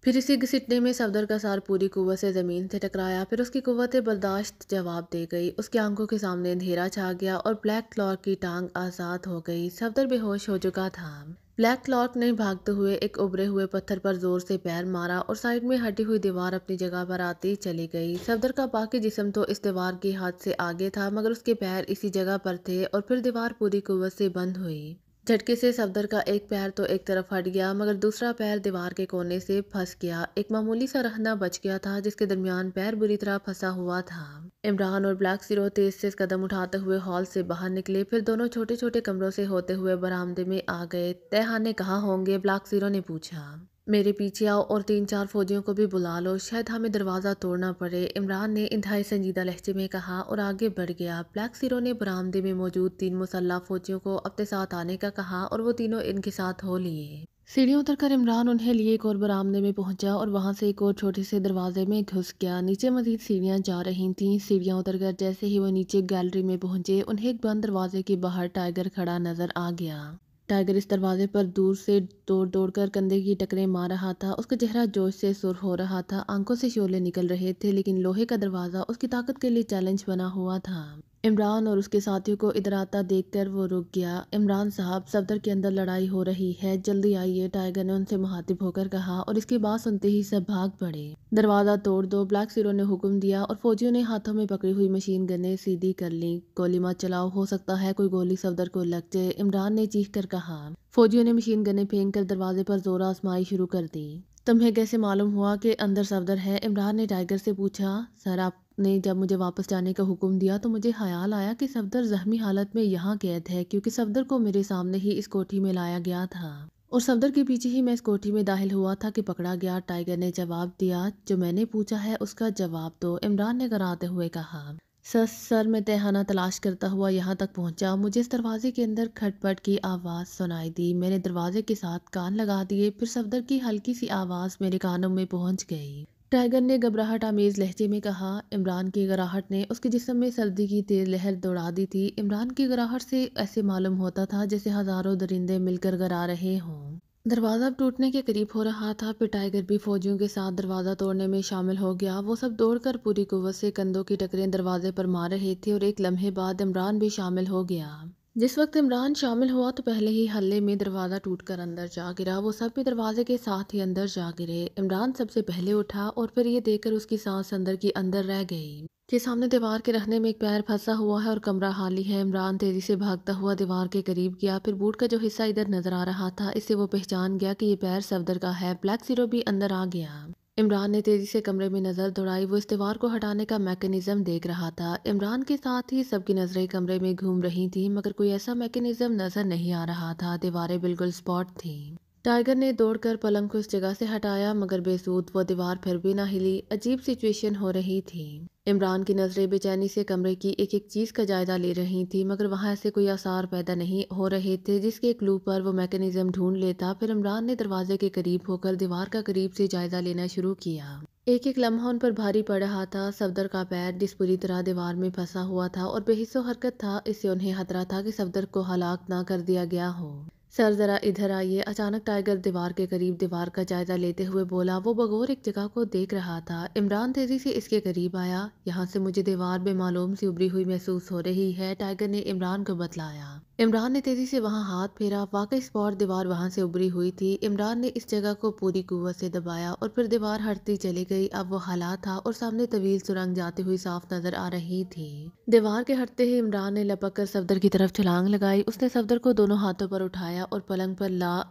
پھر اسی گھسٹنے میں صفدر کا سار پوری قوت سے زمین سے ٹکرایا، پھر اس کی قوت برداشت جواب دے گئی، اس کی آنکھوں کے سامنے اندھیرا چھا گیا اور بلیک کلارک کی ٹانگ آزاد ہو گئی۔ صفدر بے ہوش ہو چکا تھا۔ بلیک کلارک نے بھاگتے ہوئے ایک ابھرے ہوئے پتھر پر زور سے پیر مارا اور سائیڈ میں ہٹی ہوئی دیوار اپنی جگہ پر آتی چلی گئی۔ صفدر کا باقی جسم تو اس دیوار کی حد سے آگے تھا، مگر اس کے پیر اسی جگہ پر تھے اور پھر دیوار پوری قوت سے بند ہوئی۔ جھٹکے سے صفدر کا ایک پیر تو ایک طرف ہٹ گیا، مگر دوسرا پیر دیوار کے کونے سے پھنس گیا۔ ایک معمولی سا رہنا بچ گیا تھا جس کے درمیان پیر بری طرح پھنسا ہوا تھا۔ عمران اور بلیک زیرو تیز تیز قدم اٹھاتے ہوئے ہال سے باہر نکلے، پھر دونوں چھوٹے چھوٹے کمروں سے ہوتے ہوئے برآمدے میں آ گئے۔ تہانے کہاں ہوں گے؟ بلیک زیرو نے پوچھا۔ میرے پیچھے آؤ اور 3-4 فوجیوں کو بھی بلا لو، شاید ہمیں دروازہ توڑنا پڑے، عمران نے انتہائی سنجیدہ لہجے میں کہا اور آگے بڑھ گیا۔ بلیک زیرو نے برآمدے میں موجود 3 مسلح فوجیوں کو اپنے ساتھ آنے کا کہا اور وہ تینوں ان کے ساتھ ہو لیے۔ سیڑھیوں اتر کر عمران انہیں لیے ایک اور برآمدے میں پہنچا اور وہاں سے ایک اور چھوٹے سے دروازے میں گھس گیا۔ نیچے مزید سیڑھیاں جا رہی تھیں۔ سیڑھیاں اتر کر جیسے ہی وہ نیچے گیلری میں پہنچے، انہیں ایک بند دروازے کے باہر ٹائیگر کھڑا نظر آ گیا۔ ٹائیگر اس دروازے پر دور سے دوڑ دوڑ کر کندھے کی ٹکریں مار رہا تھا، اس کا چہرہ جوش سے سرخ ہو رہا تھا، آنکھوں سے شعلے نکل رہے تھے، لیکن لوہے کا دروازہ اس کی طاقت کے لیے چیلنج بنا ہوا تھا۔ عمران اور اس کے ساتھیوں کو ادھر آتا دیکھ کر وہ رک گیا۔ عمران صاحب، صفدر کے اندر لڑائی ہو رہی ہے، جلدی آئیے، ٹائیگر نے ان سے مخاطب ہو کر کہا اور اس کی بات سنتے ہی سب بھاگ پڑے۔ دروازہ توڑ دو، بلیک زیرو نے حکم دیا اور فوجیوں نے ہاتھوں میں پکڑی ہوئی مشین گنیں سیدھی کر لیں۔ گولی مت چلاؤ، ہو سکتا ہے کوئی گولی صفدر کو لگ جائے، عمران نے چیخ کر کہا۔ فوجیوں نے مشین گنیں پھینک کر دروازے پر زور آزمائی شروع کر دی۔ تمہیں کیسے معلوم ہوا کہ اندر صفدر ہے؟ عمران نے ٹائیگر سے پوچھا۔ سر، آپ نے جب مجھے واپس جانے کا حکم دیا تو مجھے خیال آیا کہ صفدر زخمی حالت میں یہاں قید ہے، کیونکہ صفدر کو میرے سامنے ہی اس کوٹھی میں لایا گیا تھا اور صفدر کے پیچھے ہی میں اس کوٹھی میں داخل ہوا تھا کہ پکڑا گیا، ٹائیگر نے جواب دیا۔ جو میں نے پوچھا ہے اس کا جواب دو، عمران نے گراتے ہوئے کہا۔ سر، میں تہانہ تلاش کرتا ہوا یہاں تک پہنچا، مجھے اس دروازے کے اندر کھٹ پٹ کی آواز سنائی دی، میں نے دروازے کے ساتھ کان لگا دیے، پھر صفدر کی ہلکی سی آواز میرے کانوں میں پہنچ گئی، ٹائیگر نے گھبراہٹ آمیز لہجے میں کہا۔ عمران کی گھبراہٹ نے اس کے جسم میں سردی کی تیز لہر دوڑا دی تھی۔ عمران کی گھبراہٹ سے ایسے معلوم ہوتا تھا جیسے ہزاروں درندے مل کر گھرا رہے ہوں۔ دروازہ اب ٹوٹنے کے قریب ہو رہا تھا، پھر ٹائیگر بھی فوجیوں کے ساتھ دروازہ توڑنے میں شامل ہو گیا۔ وہ سب دوڑ کر پوری قوت سے کندھوں کی ٹکریں دروازے پر مار رہے تھے اور ایک لمحے بعد عمران بھی شامل ہو گیا۔ جس وقت عمران شامل ہوا تو پہلے ہی ہلے میں دروازہ ٹوٹ کر اندر جا گرا، وہ سب بھی دروازے کے ساتھ ہی اندر جا گرے۔ عمران سب سے پہلے اٹھا اور پھر یہ دیکھ کر اس کی سانس اندر کی اندر رہ گئی کہ سامنے دیوار کے رہنے میں ایک پیر پھنسا ہوا ہے اور کمرہ خالی ہے۔ عمران تیزی سے بھاگتا ہوا دیوار کے قریب گیا، پھر بوٹ کا جو حصہ ادھر نظر آ رہا تھا اس سے وہ پہچان گیا کہ یہ پیر صفدر کا ہے۔ بلیک زیرو بھی اندر آ گیا۔ عمران نے تیزی سے کمرے میں نظر دوڑائی، وہ اس دیوار کو ہٹانے کا میکانزم دیکھ رہا تھا۔ عمران کے ساتھ ہی سب کی نظریں کمرے میں گھوم رہی تھیں، مگر کوئی ایسا میکانزم نظر نہیں آ رہا تھا، دیواریں بالکل اسپاٹ تھیں۔ ٹائیگر نے دوڑ کر پلنگ کو اس جگہ سے ہٹایا، مگر بے سود، وہ دیوار پھر بھی نہ ہلی۔ عجیب سچویشن ہو رہی تھی۔ عمران کی نظریں بے چینی سے کمرے کی ایک ایک چیز کا جائزہ لے رہی تھی، مگر وہاں ایسے کوئی آثار پیدا نہیں ہو رہے تھے جس کے کلو پر وہ میکانزم ڈھونڈ لیتا۔ پھر عمران نے دروازے کے قریب ہو کر دیوار کا قریب سے جائزہ لینا شروع کیا۔ ایک ایک لمحہ ان پر بھاری پڑ رہا تھا۔ صفدر کا پیر جس پوری طرح دیوار میں پھنسا ہوا تھا اور بے حس و حرکت تھا، اس سے انہیں خطرہ تھا کہ صفدر کو ہلاک نہ کر دیا گیا ہو۔ سر، ذرا ادھر آئیے، اچانک ٹائیگر دیوار کے قریب دیوار کا جائزہ لیتے ہوئے بولا، وہ بغور ایک جگہ کو دیکھ رہا تھا۔ عمران تیزی سے اس کے قریب آیا۔ یہاں سے مجھے دیوار بے معلوم سی ابری ہوئی محسوس ہو رہی ہے، ٹائیگر نے عمران کو بتلایا۔ عمران نے تیزی سے وہاں ہاتھ پھیرا، واقعی اسپاٹ دیوار وہاں سے ابری ہوئی تھی۔ عمران نے اس جگہ کو پوری قوت سے دبایا اور پھر دیوار ہٹتی چلی گئی۔ اب وہ ہلا تھا اور سامنے طویل سرنگ جاتی ہوئی صاف نظر آ رہی تھی۔ دیوار کے ہٹتے ہی عمران نے لپک کر صفدر کی طرف چھلانگ لگائی، اس نے صفدر کو دونوں ہاتھوں پر اٹھایا اور پلنگ پر لا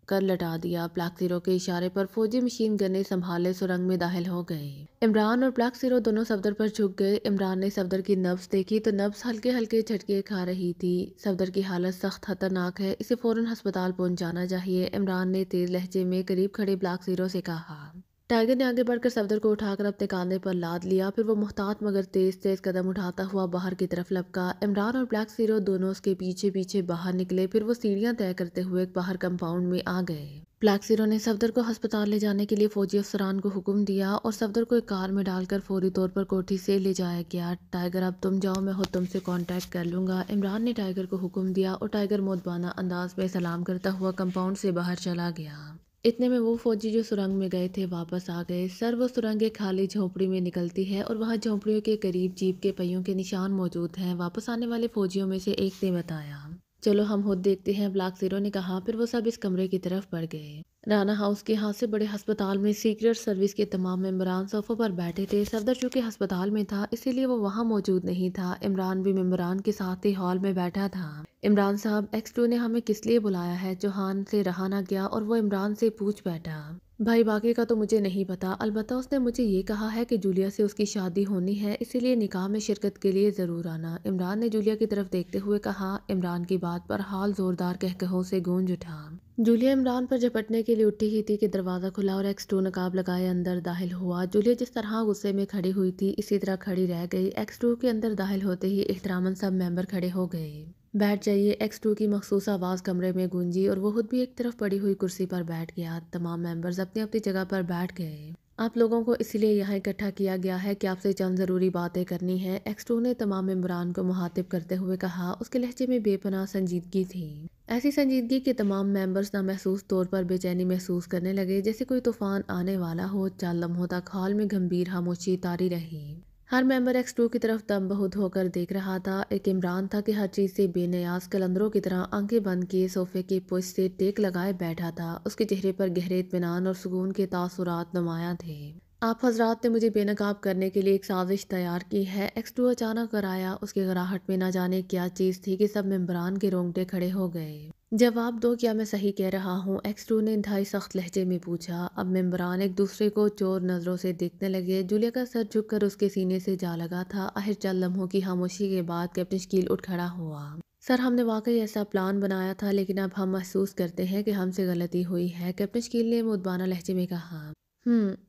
کر لٹا دیا۔ بلیک زیرو کے اشارے پر فوجی مشین گنیں سنبھالے سرنگ میں داخل ہو گئے۔ عمران اور بلیک زیرو دونوں صفدر پر جھک گئے۔ عمران نے صفدر کی نبض دیکھی تو نبض ہلکے ہلکے جھٹکے کھا رہی تھی۔ صفدر کی حالت سخت خطرناک ہے، اسے فوراً ہسپتال پہنچانا چاہیے، عمران نے تیز لہجے میں قریب کھڑے بلیک زیرو سے کہا۔ ٹائیگر نے آگے بڑھ کر صفدر کو اٹھا کر اپنے کاندھے پر لاد لیا، پھر وہ محتاط مگر تیز تیز قدم اٹھاتا ہوا باہر کی طرف لپکا۔ عمران اور بلیک زیرو دونوں اس کے پیچھے پیچھے باہر نکلے، پھر وہ سیڑھیاں طے کرتے ہوئے باہر کمپاؤنڈ میں آ گئے۔ بلیک زیرو نے صفدر کو ہسپتال لے جانے کے لیے فوجی افسران کو حکم دیا اور صفدر کو ایک کار میں ڈال کر فوری طور پر کوٹھی سے لے جایا گیا۔ ٹائیگر، اب تم جاؤ، میں خود تم سے کانٹیکٹ کر لوں گا، عمران نے ٹائیگر کو حکم دیا اور ٹائیگر مؤدبانہ انداز میں سلام کرتا ہوا کمپاؤنڈ سے باہر چلا گیا۔ اتنے میں وہ فوجی جو سرنگ میں گئے تھے واپس آ گئے۔ سر وہ سرنگ ایک خالی جھونپڑی میں نکلتی ہے اور وہاں جھونپڑیوں کے قریب جیپ کے پہیوں کے نشان موجود ہیں۔ واپس آنے والے فوجیوں میں سے ایک نے بتایا، چلو ہم خود دیکھتے ہیں، بلاک زیرو نے کہا۔ پھر وہ سب اس کمرے کی طرف بڑھ گئے۔ رانا ہاؤس کے ہاتھ سے بڑے ہسپتال میں سیکرٹ سروس کے تمام ممبران صوفوں پر بیٹھے تھے۔ صفدر چونکہ ہسپتال میں تھا اسی لیے وہ وہاں موجود نہیں تھا۔ عمران بھی ممبران کے ساتھ ہی ہال میں بیٹھا تھا۔ عمران صاحب، ایکس 2 نے ہمیں کس لیے بلایا ہے؟ چوہان سے رہا نہ گیا اور وہ عمران سے پوچھ بیٹھا۔ بھائی باقی کا تو مجھے نہیں پتا، البتہ اس نے مجھے یہ کہا ہے کہ جولیا سے اس کی شادی ہونی ہے، اسی لیے نکاح میں شرکت کے لیے ضرور آنا۔ عمران نے جولیا کی طرف دیکھتے ہوئے کہا۔ عمران کی بات پر ہال زوردار قہقہوں سے گونج اٹھا۔ جولیا عمران پر جھپٹنے کے لیے اٹھی ہی تھی کہ دروازہ کھلا اور ایکس 2 نقاب لگائے اندر داخل ہوا۔ جولیا جس طرح غصے میں کھڑی ہوئی تھی اسی طرح کھڑی رہ گئی۔ ایکس 2 کے اندر داخل ہوتے ہی احتراماً سب ممبر کھڑے ہو گئے۔ بیٹھ جائیے، ایکس 2 کی مخصوص آواز کمرے میں گونجی اور وہ خود بھی ایک طرف پڑی ہوئی کرسی پر بیٹھ گیا۔ تمام ممبرز اپنی اپنی جگہ پر بیٹھ گئے۔ آپ لوگوں کو اس لیے یہاں اکٹھا کیا گیا ہے کہ آپ سے چند ضروری باتیں کرنی ہیں، ایکس 2 نے تمام ممبران کو مخاطب کرتے ہوئے کہا۔ اس کے لہجے میں بے پناہ سنجیدگی تھی، ایسی سنجیدگی کہ تمام ممبرز نامحسوس طور پر بے چینی محسوس کرنے لگے، جیسے کوئی طوفان آنے والا ہو۔ چند لمحوں تک ہال میں گمبھیر خاموشی طاری رہی۔ ہر ممبر ایکس 2 کی طرف دم بہت ہو کر دیکھ رہا تھا۔ ایک عمران تھا کہ ہر چیز سے بے نیاز قلندروں کی طرح آنکھیں بند کیے صوفے کی پشت سے ٹیک لگائے بیٹھا تھا۔ اس کے چہرے پر گہرے اطمینان اور سکون کے تاثرات نمایاں تھے۔ آپ حضرات نے مجھے بے نقاب کرنے کے لیے ایک سازش تیار کی ہے، ایکس 2 اچانک کرایا۔ اس کی گراہٹ میں نہ جانے کیا چیز تھی کہ سب ممبران کے رونگٹے کھڑے ہو گئے۔ جواب دو، کیا میں صحیح کہہ رہا ہوں؟ ایکس 2 نے انتہائی سخت لہجے میں پوچھا۔ اب ممبران ایک دوسرے کو چور نظروں سے دیکھنے لگے۔ جولیا کا سر جھک کر اس کے سینے سے جا لگا تھا۔ آخر چند لمحوں کی خاموشی کے بعد کیپٹن شکیل اٹھ کھڑا ہوا۔ سر، ہم نے واقعی ایسا پلان بنایا تھا، لیکن اب ہم محسوس کرتے ہیں کہ ہم سے غلطی ہوئی ہے، کیپٹن شکیل نے مؤدبانہ لہجے میں کہا۔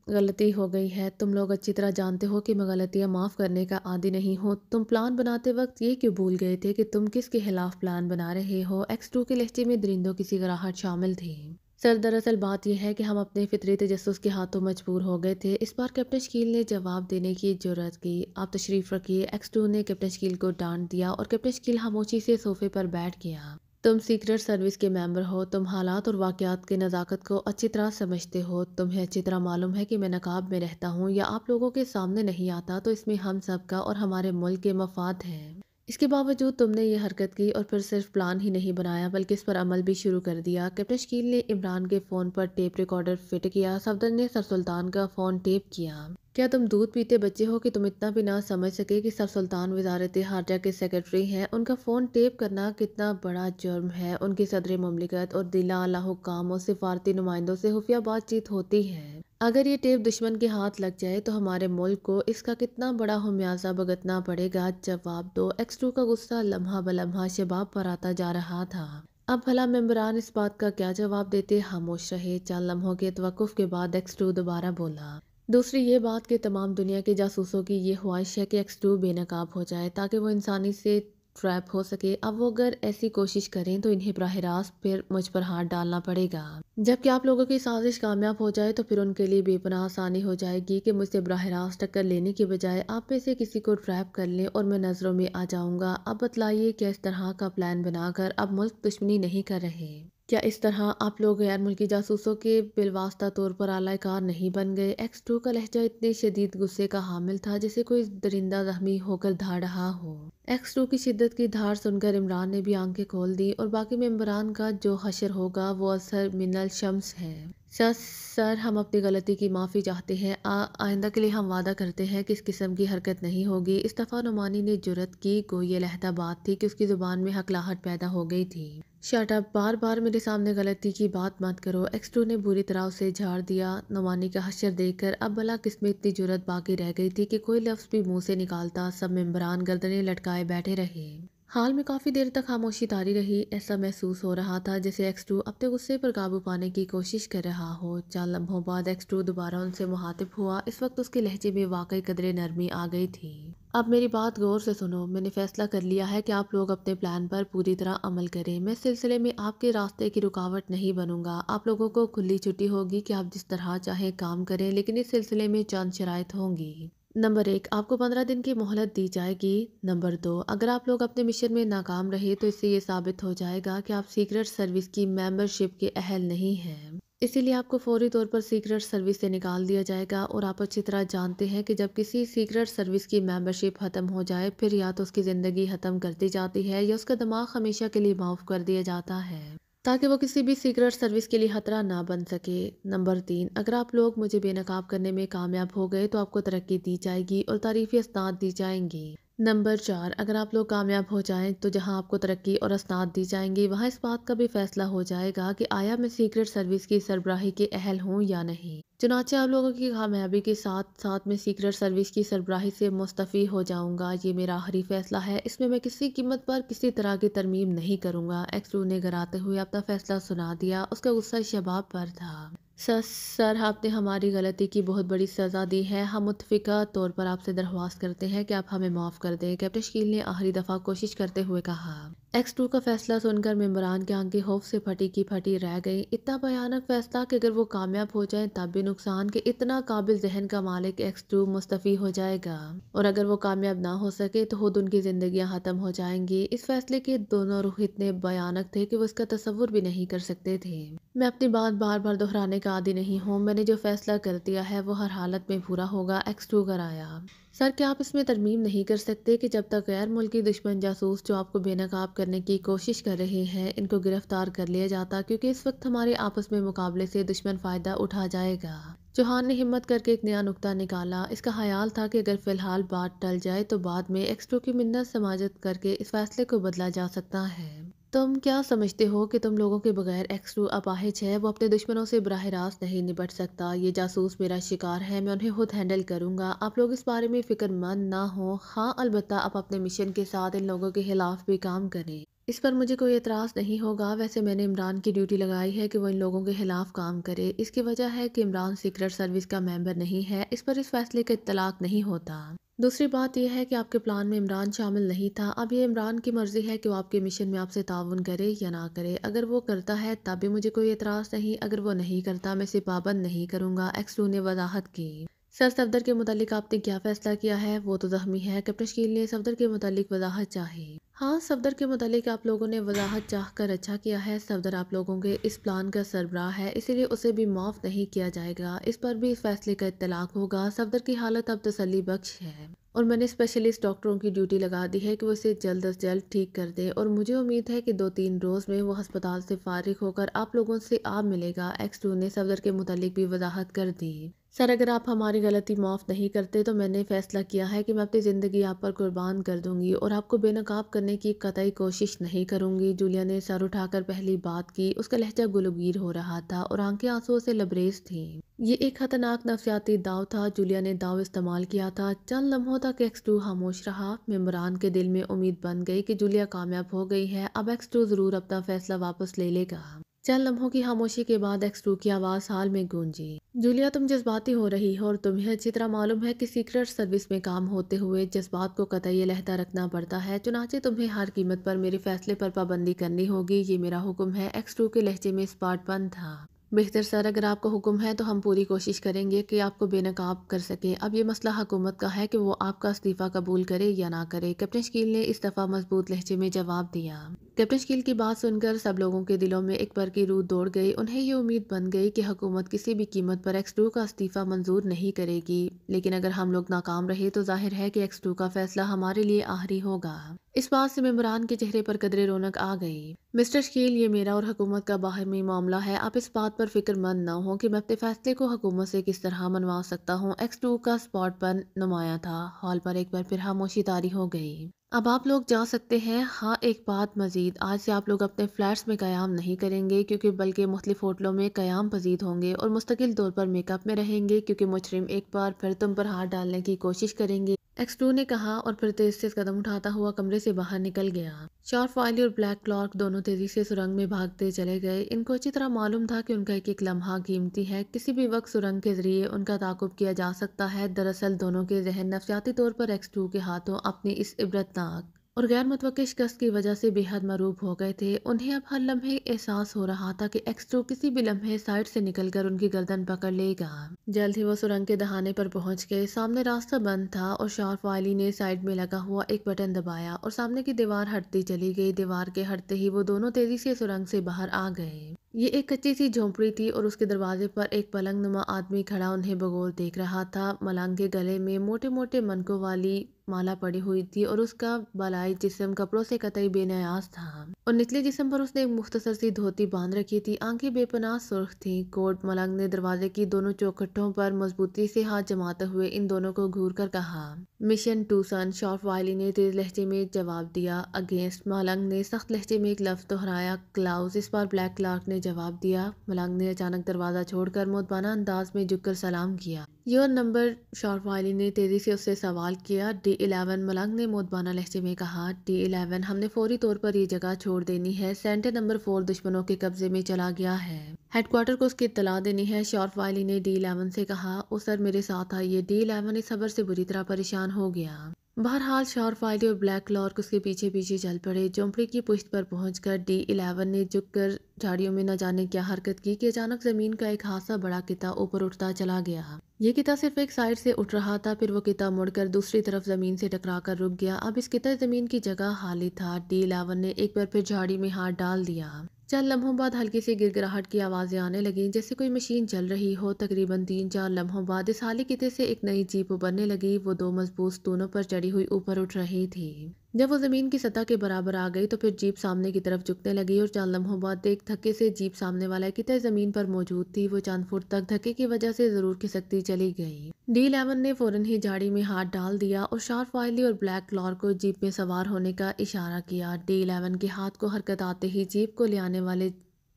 غلطی ہو گئی ہے۔ تم لوگ اچھی طرح جانتے ہو کہ میں غلطیاں معاف کرنے کا عادی نہیں ہوں۔ تم پلان بناتے وقت یہ کیوں بھول گئے تھے کہ تم کس کے خلاف پلان بنا رہے ہو؟ ایکس 2 کے لہجے میں درندوں کی سی گراہٹ شامل تھی۔ سر، دراصل بات یہ ہے کہ ہم اپنے فطری تجسس کے ہاتھوں مجبور ہو گئے تھے۔ اس بار کیپٹن شکیل نے جواب دینے کی جرأت کی۔ آپ تشریف رکھیے، ایکس 2 نے کیپٹن شکیل کو ڈانٹ دیا اور کیپٹن شکیل خاموشی سے صوفے پر بیٹھ گیا۔ تم سیکرٹ سروس کے ممبر ہو، تم حالات اور واقعات کی نزاکت کو اچھی طرح سمجھتے ہو۔ تمہیں اچھی طرح معلوم ہے کہ میں نقاب میں رہتا ہوں یا آپ لوگوں کے سامنے نہیں آتا تو اس میں ہم سب کا اور ہمارے ملک کے مفاد ہیں۔ اس کے باوجود تم نے یہ حرکت کی اور پھر صرف پلان ہی نہیں بنایا بلکہ اس پر عمل بھی شروع کر دیا۔ کیپٹن شکیل نے عمران کے فون پر ٹیپ ریکارڈر فٹ کیا۔ صفدر نے سر سلطان کا فون ٹیپ کیا۔ کیا تم دودھ پیتے بچے ہو کہ تم اتنا بھی نہ سمجھ سکے کہ سر سلطان وزارت خارجہ کے سیکرٹری ہیں؟ ان کا فون ٹیپ کرنا کتنا بڑا جرم ہے۔ ان کی صدر مملکت اور دیلا اعلیٰ حکام اور سفارتی نمائندوں سے خفیہ بات چیت ہوتی ہے۔ اگر یہ ٹیپ دشمن کے ہاتھ لگ جائے تو ہمارے ملک کو اس کا کتنا بڑا خمیازہ بھگتنا پڑے گا۔ جواب دو۔ ایکس 2 کا غصہ لمحہ بلمحہ شباب پر آتا جا رہا تھا۔ اب بھلا ممبران اس بات کا کیا جواب دیتے؟ خاموش رہے۔ چند لمحوں کے توقف کے بعد ایکس 2 دوبارہ بولا۔ دوسری یہ بات کہ تمام دنیا کے جاسوسوں کی یہ خواہش ہے کہ ایکس 2 بے نقاب ہو جائے تاکہ وہ انسانی سے ٹریپ ہو سکے۔ اب وہ اگر ایسی کوشش کریں تو انہیں براہ راست پھر مجھ پر ہاتھ ڈالنا پڑے گا۔ جبکہ آپ لوگوں کی سازش کامیاب ہو جائے تو پھر ان کے لیے بے پناہ آسانی ہو جائے گی کہ مجھ سے براہ راست ٹکر لینے کی بجائے آپ میں سے کسی کو ٹریپ کر لیں اور میں نظروں میں آ جاؤں گا۔ اب بتلائیے، کیا اس طرح کا پلان بنا کر اب ملک دشمنی نہیں کر رہے؟ کیا اس طرح آپ لوگ غیر ملکی جاسوسوں کے بالواسطہ طور پر اعلی کار نہیں بن گئے؟ ایکس 2 کا لہجہ اتنے شدید غصے کا حامل تھا جیسے کوئی درندہ زخمی ہو کر دھاڑ رہا ہو۔ ایکس 2 کی شدت کی دھار سن کر عمران نے بھی آنکھیں کھول دی اور باقی ممبران کا جو حشر ہوگا وہ اثر من الشمس ہے۔ سر، ہم اپنی غلطی کی معافی چاہتے ہیں۔ آئندہ کے لیے ہم وعدہ کرتے ہیں کہ اس قسم کی حرکت نہیں ہوگی۔ اس دفعہ نعمانی نے جرأت کی، گویا یہ علیحدہ بات تھی کہ اس کی زبان میں ہکلاہٹ پیدا ہو گئی تھی۔ شٹ اپ، بار بار میرے سامنے غلطی کی بات مت کرو۔ ایکس 2 نے بری طرح اسے جھاڑ دیا۔ نعمانی کا حشر دیکھ کر اب بھلا کس میں اتنی جرأت باقی رہ گئی تھی کہ کوئی لفظ بھی منہ سے نکالتا۔ سب ممبران گردنیں لٹکائے بیٹھے رہے۔ حال میں کافی دیر تک خاموشی طاری رہی۔ ایسا محسوس ہو رہا تھا جیسے ایکس 2 اپنے غصے پر قابو پانے کی کوشش کر رہا ہو۔ چند لمحوں بعد ایکس 2 دوبارہ ان سے مخاطب ہوا۔ اس وقت اس کے لہجے میں واقعی قدرے نرمی آ گئی تھی۔ اب میری بات غور سے سنو۔ میں نے فیصلہ کر لیا ہے کہ آپ لوگ اپنے پلان پر پوری طرح عمل کریں۔ میں اس سلسلے میں آپ کے راستے کی رکاوٹ نہیں بنوں گا۔ آپ لوگوں کو کھلی چھٹی ہوگی کہ آپ جس طرح چاہیں کام کریں، لیکن اس سلسلے میں چند شرائط ہوں گی۔ نمبر 1، آپ کو 15 دن کی مہلت دی جائے گی۔ نمبر 2، اگر آپ لوگ اپنے مشن میں ناکام رہے تو اس سے یہ ثابت ہو جائے گا کہ آپ سیکرٹ سروس کی ممبر شپ کے اہل نہیں ہیں۔ اسی لیے آپ کو فوری طور پر سیکرٹ سروس سے نکال دیا جائے گا، اور آپ اچھی طرح جانتے ہیں کہ جب کسی سیکرٹ سروس کی ممبرشپ ختم ہو جائے پھر یا تو اس کی زندگی ختم کر دی جاتی ہے یا اس کا دماغ ہمیشہ کے لیے معاف کر دیا جاتا ہے تاکہ وہ کسی بھی سیکرٹ سروس کے لیے خطرہ نہ بن سکے۔ نمبر 3، اگر آپ لوگ مجھے بے نقاب کرنے میں کامیاب ہو گئے تو آپ کو ترقی دی جائے گی اور تعریفی اسناد دی جائیں گی۔ نمبر 4، اگر آپ لوگ کامیاب ہو جائیں تو جہاں آپ کو ترقی اور اسناد دی جائیں گی وہاں اس بات کا بھی فیصلہ ہو جائے گا کہ آیا میں سیکرٹ سروس کی سربراہی کے اہل ہوں یا نہیں۔ چنانچہ آپ لوگوں کی کامیابی کے ساتھ ساتھ میں سیکرٹ سروس کی سربراہی سے مستعفی ہو جاؤں گا۔ یہ میرا آخری فیصلہ ہے، اس میں کسی قیمت پر کسی طرح کی ترمیم نہیں کروں گا۔ ایکسٹرو نے گراتے ہوئے اپنا فیصلہ سنا دیا۔ اس کا غصہ شباب پر تھا۔ سر، آپ نے ہماری غلطی کی بہت بڑی سزا دی ہے، ہم متفقہ طور پر آپ سے درخواست کرتے ہیں کہ آپ ہمیں معاف کر دیں، کیپٹن شکیل نے آخری دفعہ کوشش کرتے ہوئے کہا۔ ایکس 2 کا فیصلہ سن کر ممبران کی آنکھیں خوف سے پھٹی کی پھٹی رہ گئیں۔ اتنا بھیانک فیصلہ کہ اگر وہ کامیاب ہو جائیں تب بھی نقصان، کہ اتنا قابل ذہن کا مالک ایکس 2 مستعفی ہو جائے گا، اور اگر وہ کامیاب نہ ہو سکے تو خود ان کی زندگیاں ختم ہو جائیں گی۔ اس فیصلے کے دونوں رخ اتنے بھیانک تھے کہ وہ اس کا تصور بھی نہیں کر سکتے تھے۔ میں اپنی بات بار بار دہرانے کا عادی نہیں ہوں، میں نے جو فیصلہ کر دیا ہے وہ ہر حالت میں پورا ہوگا، ایکس 2 کرایا۔ سر، کیا آپ اس میں ترمیم نہیں کر سکتے کہ جب تک غیر ملکی دشمن جاسوس جو آپ کو بے نقاب کرنے کی کوشش کر رہے ہیں ان کو گرفتار کر لیا جاتا، کیونکہ اس وقت ہمارے آپس میں مقابلے سے دشمن فائدہ اٹھا جائے گا۔ چوہان نے ہمت کر کے ایک نیا نکتہ نکالا۔ اس کا خیال تھا کہ اگر فی الحال بات ٹل جائے تو بعد میں ایکس 2 کی منت سماجت کر کے اس فیصلے کو بدلا جا سکتا ہے۔ تم کیا سمجھتے ہو کہ تم لوگوں کے بغیر ایکس 2 اپاہج ہے، وہ اپنے دشمنوں سے براہ راست نہیں نپٹ سکتا۔ یہ جاسوس میرا شکار ہے، میں انہیں خود ہینڈل کروں گا۔ آپ لوگ اس بارے میں فکر مند نہ ہوں۔ ہاں، البتہ آپ اپنے مشن کے ساتھ ان لوگوں کے خلاف بھی کام کریں۔ اس پر مجھے کوئی اعتراض نہیں ہوگا۔ ویسے میں نے عمران کی ڈیوٹی لگائی ہے کہ وہ ان لوگوں کے خلاف کام کرے۔ اس کی وجہ ہے کہ عمران سیکرٹ سروس کا ممبر نہیں ہے، اس پر اس فیصلے کا اطلاق نہیں ہوتا۔ دوسری بات یہ ہے کہ آپ کے پلان میں عمران شامل نہیں تھا۔ اب یہ عمران کی مرضی ہے کہ وہ آپ کے مشن میں آپ سے تعاون کرے یا نہ کرے۔ اگر وہ کرتا ہے تب بھی مجھے کوئی اعتراض نہیں، اگر وہ نہیں کرتا میں اسے پابند نہیں کروں گا، ایکس 2 نے وضاحت کی۔ سر، صفدر کے متعلق آپ نے کیا فیصلہ کیا ہے؟ وہ تو زخمی ہے، کیپٹن شکیل نے صفدر کے متعلق وضاحت چاہی۔ ہاں، صفدر کے متعلق آپ لوگوں نے وضاحت چاہ کر اچھا کیا ہے۔ صفدر آپ لوگوں کے اس پلان کا سربراہ ہے، اسی لیے اسے بھی معاف نہیں کیا جائے گا۔ اس پر بھی اس فیصلے کا اطلاق ہوگا۔ صفدر کی حالت اب تسلی بخش ہے اور میں نے اسپیشلسٹ ڈاکٹروں کی ڈیوٹی لگا دی ہے کہ وہ اسے جلد از جلد ٹھیک کر دیں، اور مجھے امید ہے کہ 2-3 روز میں وہ ہسپتال سے فارغ ہو کر آپ لوگوں سے آپ ملے گا۔ ایکس 2 نے صفدر کے متعلق بھی وضاحت کر دی۔ سر، اگر آپ ہماری غلطی معاف نہیں کرتے تو میں نے فیصلہ کیا ہے کہ میں اپنی زندگی آپ پر قربان کر دوں گی اور آپ کو بے نقاب کرنے کی قطعی کوشش نہیں کروں گی۔ جولیا نے سر اٹھا کر پہلی بات کی۔ اس کا لہجہ گلوگیر ہو رہا تھا اور آنکھیں آنسوؤں سے لبریز تھیں۔ یہ ایک خطرناک نفسیاتی داؤ تھا۔ جولیا نے داؤ استعمال کیا تھا۔ چند لمحوں تک ایکس 2 خاموش رہا۔ ممبران کے دل میں امید بن گئی کہ جولیا کامیاب ہو گئی ہے، اب ایکس 2 ضرور اپنا فیصلہ واپس لے لے گا۔ چند لمحوں کی خاموشی کے بعد ایکس 2 کی آواز ہال میں گونجی۔ جولیا، تم جذباتی ہو رہی ہو اور تمہیں اچھی طرح معلوم ہے کہ سیکرٹ سروس میں کام ہوتے ہوئے جذبات کو قطعی علیحدہ رکھنا پڑتا ہے، چنانچہ تمہیں ہر قیمت پر میرے فیصلے پر پابندی کرنی ہوگی، یہ میرا حکم ہے۔ ایکس 2 کے لہجے میں اسپاٹ پن تھا۔ بہتر سر، اگر آپ کو حکم ہے تو ہم پوری کوشش کریں گے کہ آپ کو بے نقاب کر سکیں۔ اب یہ مسئلہ حکومت کا ہے کہ وہ آپ کا استعفیٰ قبول کرے یا نہ کرے، کیپٹن شکیل نے اس دفعہ مضبوط لہجے میں جواب دیا۔ کیپٹن شکیل کی بات سن کر سب لوگوں کے دلوں میں ایک برقی روح دوڑ گئی۔ انہیں یہ امید بن گئی کہ حکومت کسی بھی قیمت پر ایکس 2 کا استعفیٰ منظور نہیں کرے گی، لیکن اگر ہم لوگ ناکام رہے تو ظاہر ہے کہ ایکس 2 کا فیصلہ ہمارے لیے آخری ہوگا۔ اس بات سے ممبران کے چہرے پر قدرے رونق آ گئی۔ مسٹر شکیل، یہ میرا اور حکومت کا باہمی معاملہ ہے، آپ اس بات پر فکر مند نہ ہوں کہ میں اپنے فیصلے کو حکومت سے کس طرح منوا سکتا ہوں۔ ایکس 2 کا اسپاٹ پن نمایاں تھا۔ ہال پر ایک بار پھر خاموشی طاری ہو گئی۔ اب آپ لوگ جا سکتے ہیں۔ ہاں، ایک بات مزید، آج سے آپ لوگ اپنے فلیٹس میں قیام نہیں کریں گے کیونکہ بلکہ مختلف ہوٹلوں میں قیام پذیر ہوں گے اور مستقل طور پر میک اپ میں رہیں گے کیونکہ مجرم ایک بار پھر تم پر ہاتھ ڈالنے کی کوشش کریں گے، ایکس 2 نے کہا اور پھر تیز تیز قدم اٹھاتا ہوا کمرے سے باہر نکل گیا۔ شارپ وائلی اور بلیک کلارک دونوں تیزی سے سرنگ میں بھاگتے چلے گئے۔ ان کو اچھی طرح معلوم تھا کہ ان کا ایک ایک لمحہ قیمتی ہے، کسی بھی وقت سرنگ کے ذریعے ان کا تعاقب کیا جا سکتا ہے۔ دراصل دونوں کے ذہن نفسیاتی طور پر ایکس 2 کے ہاتھوں اپنی اس عبرتناک اور غیر متوقع شکست کی وجہ سے بے حد مرعوب ہو گئے تھے۔ انہیں اب ہر لمحے احساس ہو رہا تھا کہ ایکس 2 کسی بھی لمحے سائڈ سے نکل کر ان کی گردن پکڑ لے گا۔ جلد ہی وہ سرنگ کے دہانے پر پہنچ گئے۔ سامنے راستہ بند تھا اور شارپ وائلی نے سائڈ میں لگا ہوا ایک بٹن دبایا اور سامنے کی دیوار ہٹتی چلی گئی۔ دیوار کے ہٹتے ہی وہ دونوں تیزی سے سرنگ سے باہر آ گئے۔ یہ ایک کچی سی جھونپڑی تھی اور اس کے دروازے پر ایک پلنگ نما آدمی کھڑا انہیں بغور دیکھ رہا تھا۔ ملنگ کے گلے میں موٹے موٹے منکوں والی مالا پڑی ہوئی تھی اور اس کا بالائی جسم کپڑوں سے قطعی بے نیاز تھا اور نچلے جسم پر اس نے ایک مختصر سی دھوتی باندھ رکھی تھی۔ آنکھیں بے پناہ سرخ تھیں۔ کوٹ ملنگ نے دروازے کی دونوں چوکھٹوں پر مضبوطی سے ہاتھ جماتے ہوئے ان دونوں کو گھور کر کہا، مشن ٹوسن۔ شارپ وائلی نے تیز لہجے میں جواب دیا۔ اگینسٹ۔ ملنگ نے سخت لہجے میں ایک لفظ دہرایا، کلاؤز۔ اس بار بلیک کلارک نے جواب دیا۔ ملنگ نے اچانک دروازہ چھوڑ کر مؤدبانہ انداز میں جھک کر سلام کیا۔ Your number? شارپ وائلی نے تیزی سے اس سے سوال کیا۔ D11۔ ملنگ نے مؤدبانہ لہجے میں کہا۔ D11، ہم نے فوری طور پر یہ جگہ چھوڑ دینی ہے۔ سینٹر نمبر 4 دشمنوں کے قبضے میں چلا گیا ہے۔ ہیڈ کوارٹر کو اس کی اطلاع دینی ہے۔ شارپ وائلی نے D11 سے کہا۔ او سر، میرے ساتھ آئیے۔ D11 اس خبر سے بری طرح پریشان ہو گیا۔ بہرحال شارپ وائلی اور بلیک کلارک اس کے پیچھے پیچھے چل پڑے۔ جھونپڑی کی پشت پر پہنچ کر D11 نے جھک کر جھاڑیوں میں نہ جانے کیا حرکت کی کہ اچانک زمین کا ایک خاصا بڑا قطعہ اوپر اٹھتا چلا گیا۔ یہ قطعہ صرف ایک سائیڈ سے اٹھ رہا تھا، پھر وہ قطعہ مڑ کر دوسری طرف زمین سے ٹکرا کر رک گیا۔ اب اس قطعہ زمین کی جگہ خالی تھا۔ D11 نے ایک بار پھر جھاڑی میں ہاتھ ڈال دیا۔ چند لمحوں بعد ہلکی سی گڑگڑاہٹ کی آوازیں آنے لگیں جیسے کوئی مشین چل رہی ہو۔ تقریباً 3-4 لمحوں بعد اس خالی قطعے سے ایک نئی جیپ ابھرنے لگی۔ وہ 2 مضبوط ستونوں پر چڑھی ہوئی اوپر اٹھ رہی تھی۔ جب وہ زمین کی سطح کے برابر آ گئی تو پھر جیپ سامنے کی طرف جھکنے لگی اور چند لمحوں بعد ایک دھکے سے جیپ سامنے والا قطعہ زمین پر موجود تھی۔ وہ چند فٹ تک دھکے کی وجہ سے ضرور کھسکتی چلی گئی۔ D11 نے فوراً ہی جھاڑی میں ہاتھ ڈال دیا اور شارپ وائلی اور بلیک کلارک کو جیپ میں سوار ہونے کا اشارہ کیا۔ D11 کے ہاتھ کو حرکت آتے ہی جیپ کو لے آنے والے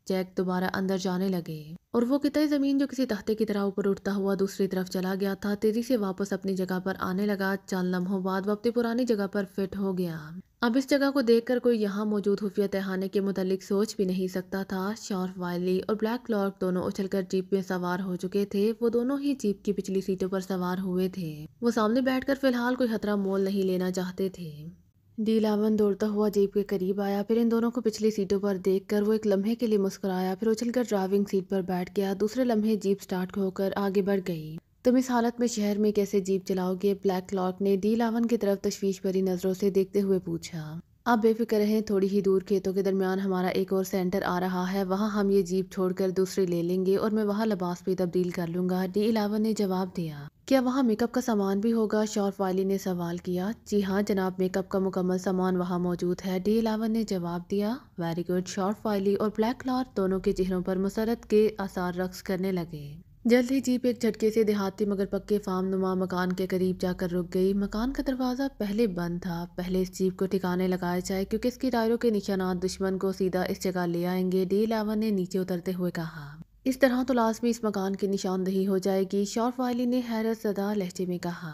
جیک دوبارہ اندر جانے لگے اور وہ قطعہ زمین جو کسی تختے کی طرح اوپر اٹھتا ہوا دوسری طرف چلا گیا تھا تیزی سے واپس اپنی جگہ پر آنے لگا۔ چند لمحوں بعد وہ اپنی پرانی جگہ پر فٹ ہو گیا۔ اب اس جگہ کو دیکھ کر کوئی یہاں موجود خفیہ تہخانے کے متعلق سوچ بھی نہیں سکتا تھا۔ شارپ وائلی اور بلیک کلارک دونوں اچھل کر جیپ میں سوار ہو چکے تھے۔ وہ دونوں ہی جیپ کی پچھلی سیٹوں پر سوار ہوئے تھے۔ وہ سامنے بیٹھ کر فی الحال کوئی خطرہ مول نہیں لینا چاہتے تھے۔ D11 دوڑتا ہوا جیپ کے قریب آیا، پھر ان دونوں کو پچھلی سیٹوں پر دیکھ کر وہ ایک لمحے کے لیے مسکرایا، پھر اچھل کر ڈرائیونگ سیٹ پر بیٹھ گیا۔ دوسرے لمحے جیپ سٹارٹ ہو کر آگے بڑھ گئی۔ تم اس حالت میں شہر میں کیسے جیپ چلاؤ گے؟ بلیک کلارک نے D11 کی طرف تشویش بھری نظروں سے دیکھتے ہوئے پوچھا۔ آپ بے فکر رہیں، تھوڑی ہی دور کھیتوں کے درمیان ہمارا ایک اور سینٹر آ رہا ہے، وہاں ہم یہ جیپ چھوڑ کر دوسری لے لیں گے اور میں وہاں لباس بھی تبدیل کر لوں گا۔ D11 نے جواب دیا۔ کیا وہاں میک اپ کا سامان بھی ہوگا؟ شارپ وائلی نے سوال کیا۔ جی ہاں جناب، میک اپ کا مکمل سامان وہاں موجود ہے، D11 نے جواب دیا۔ Very good. شارپ وائلی اور بلیک کلارک دونوں کے چہروں پر مسرت کے آثار رقص کرنے لگے۔ جلد ہی جیپ ایک جھٹکے سے دیہاتی مگر پکے فارم نما مکان کے قریب جا کر رک گئی۔ مکان کا دروازہ پہلے بند تھا۔ پہلے اس جیپ کو ٹھکانے لگایا جائے کیونکہ اس کے ٹائروں کے نشانات دشمن کو سیدھا اس جگہ لے آئیں گے، D11 نے نیچے اترتے ہوئے کہا۔ اس طرح تو لازمی اس مکان کی نشاندہی ہو جائے گی، شارپ وائلی نے حیرت زدہ لہجے میں کہا۔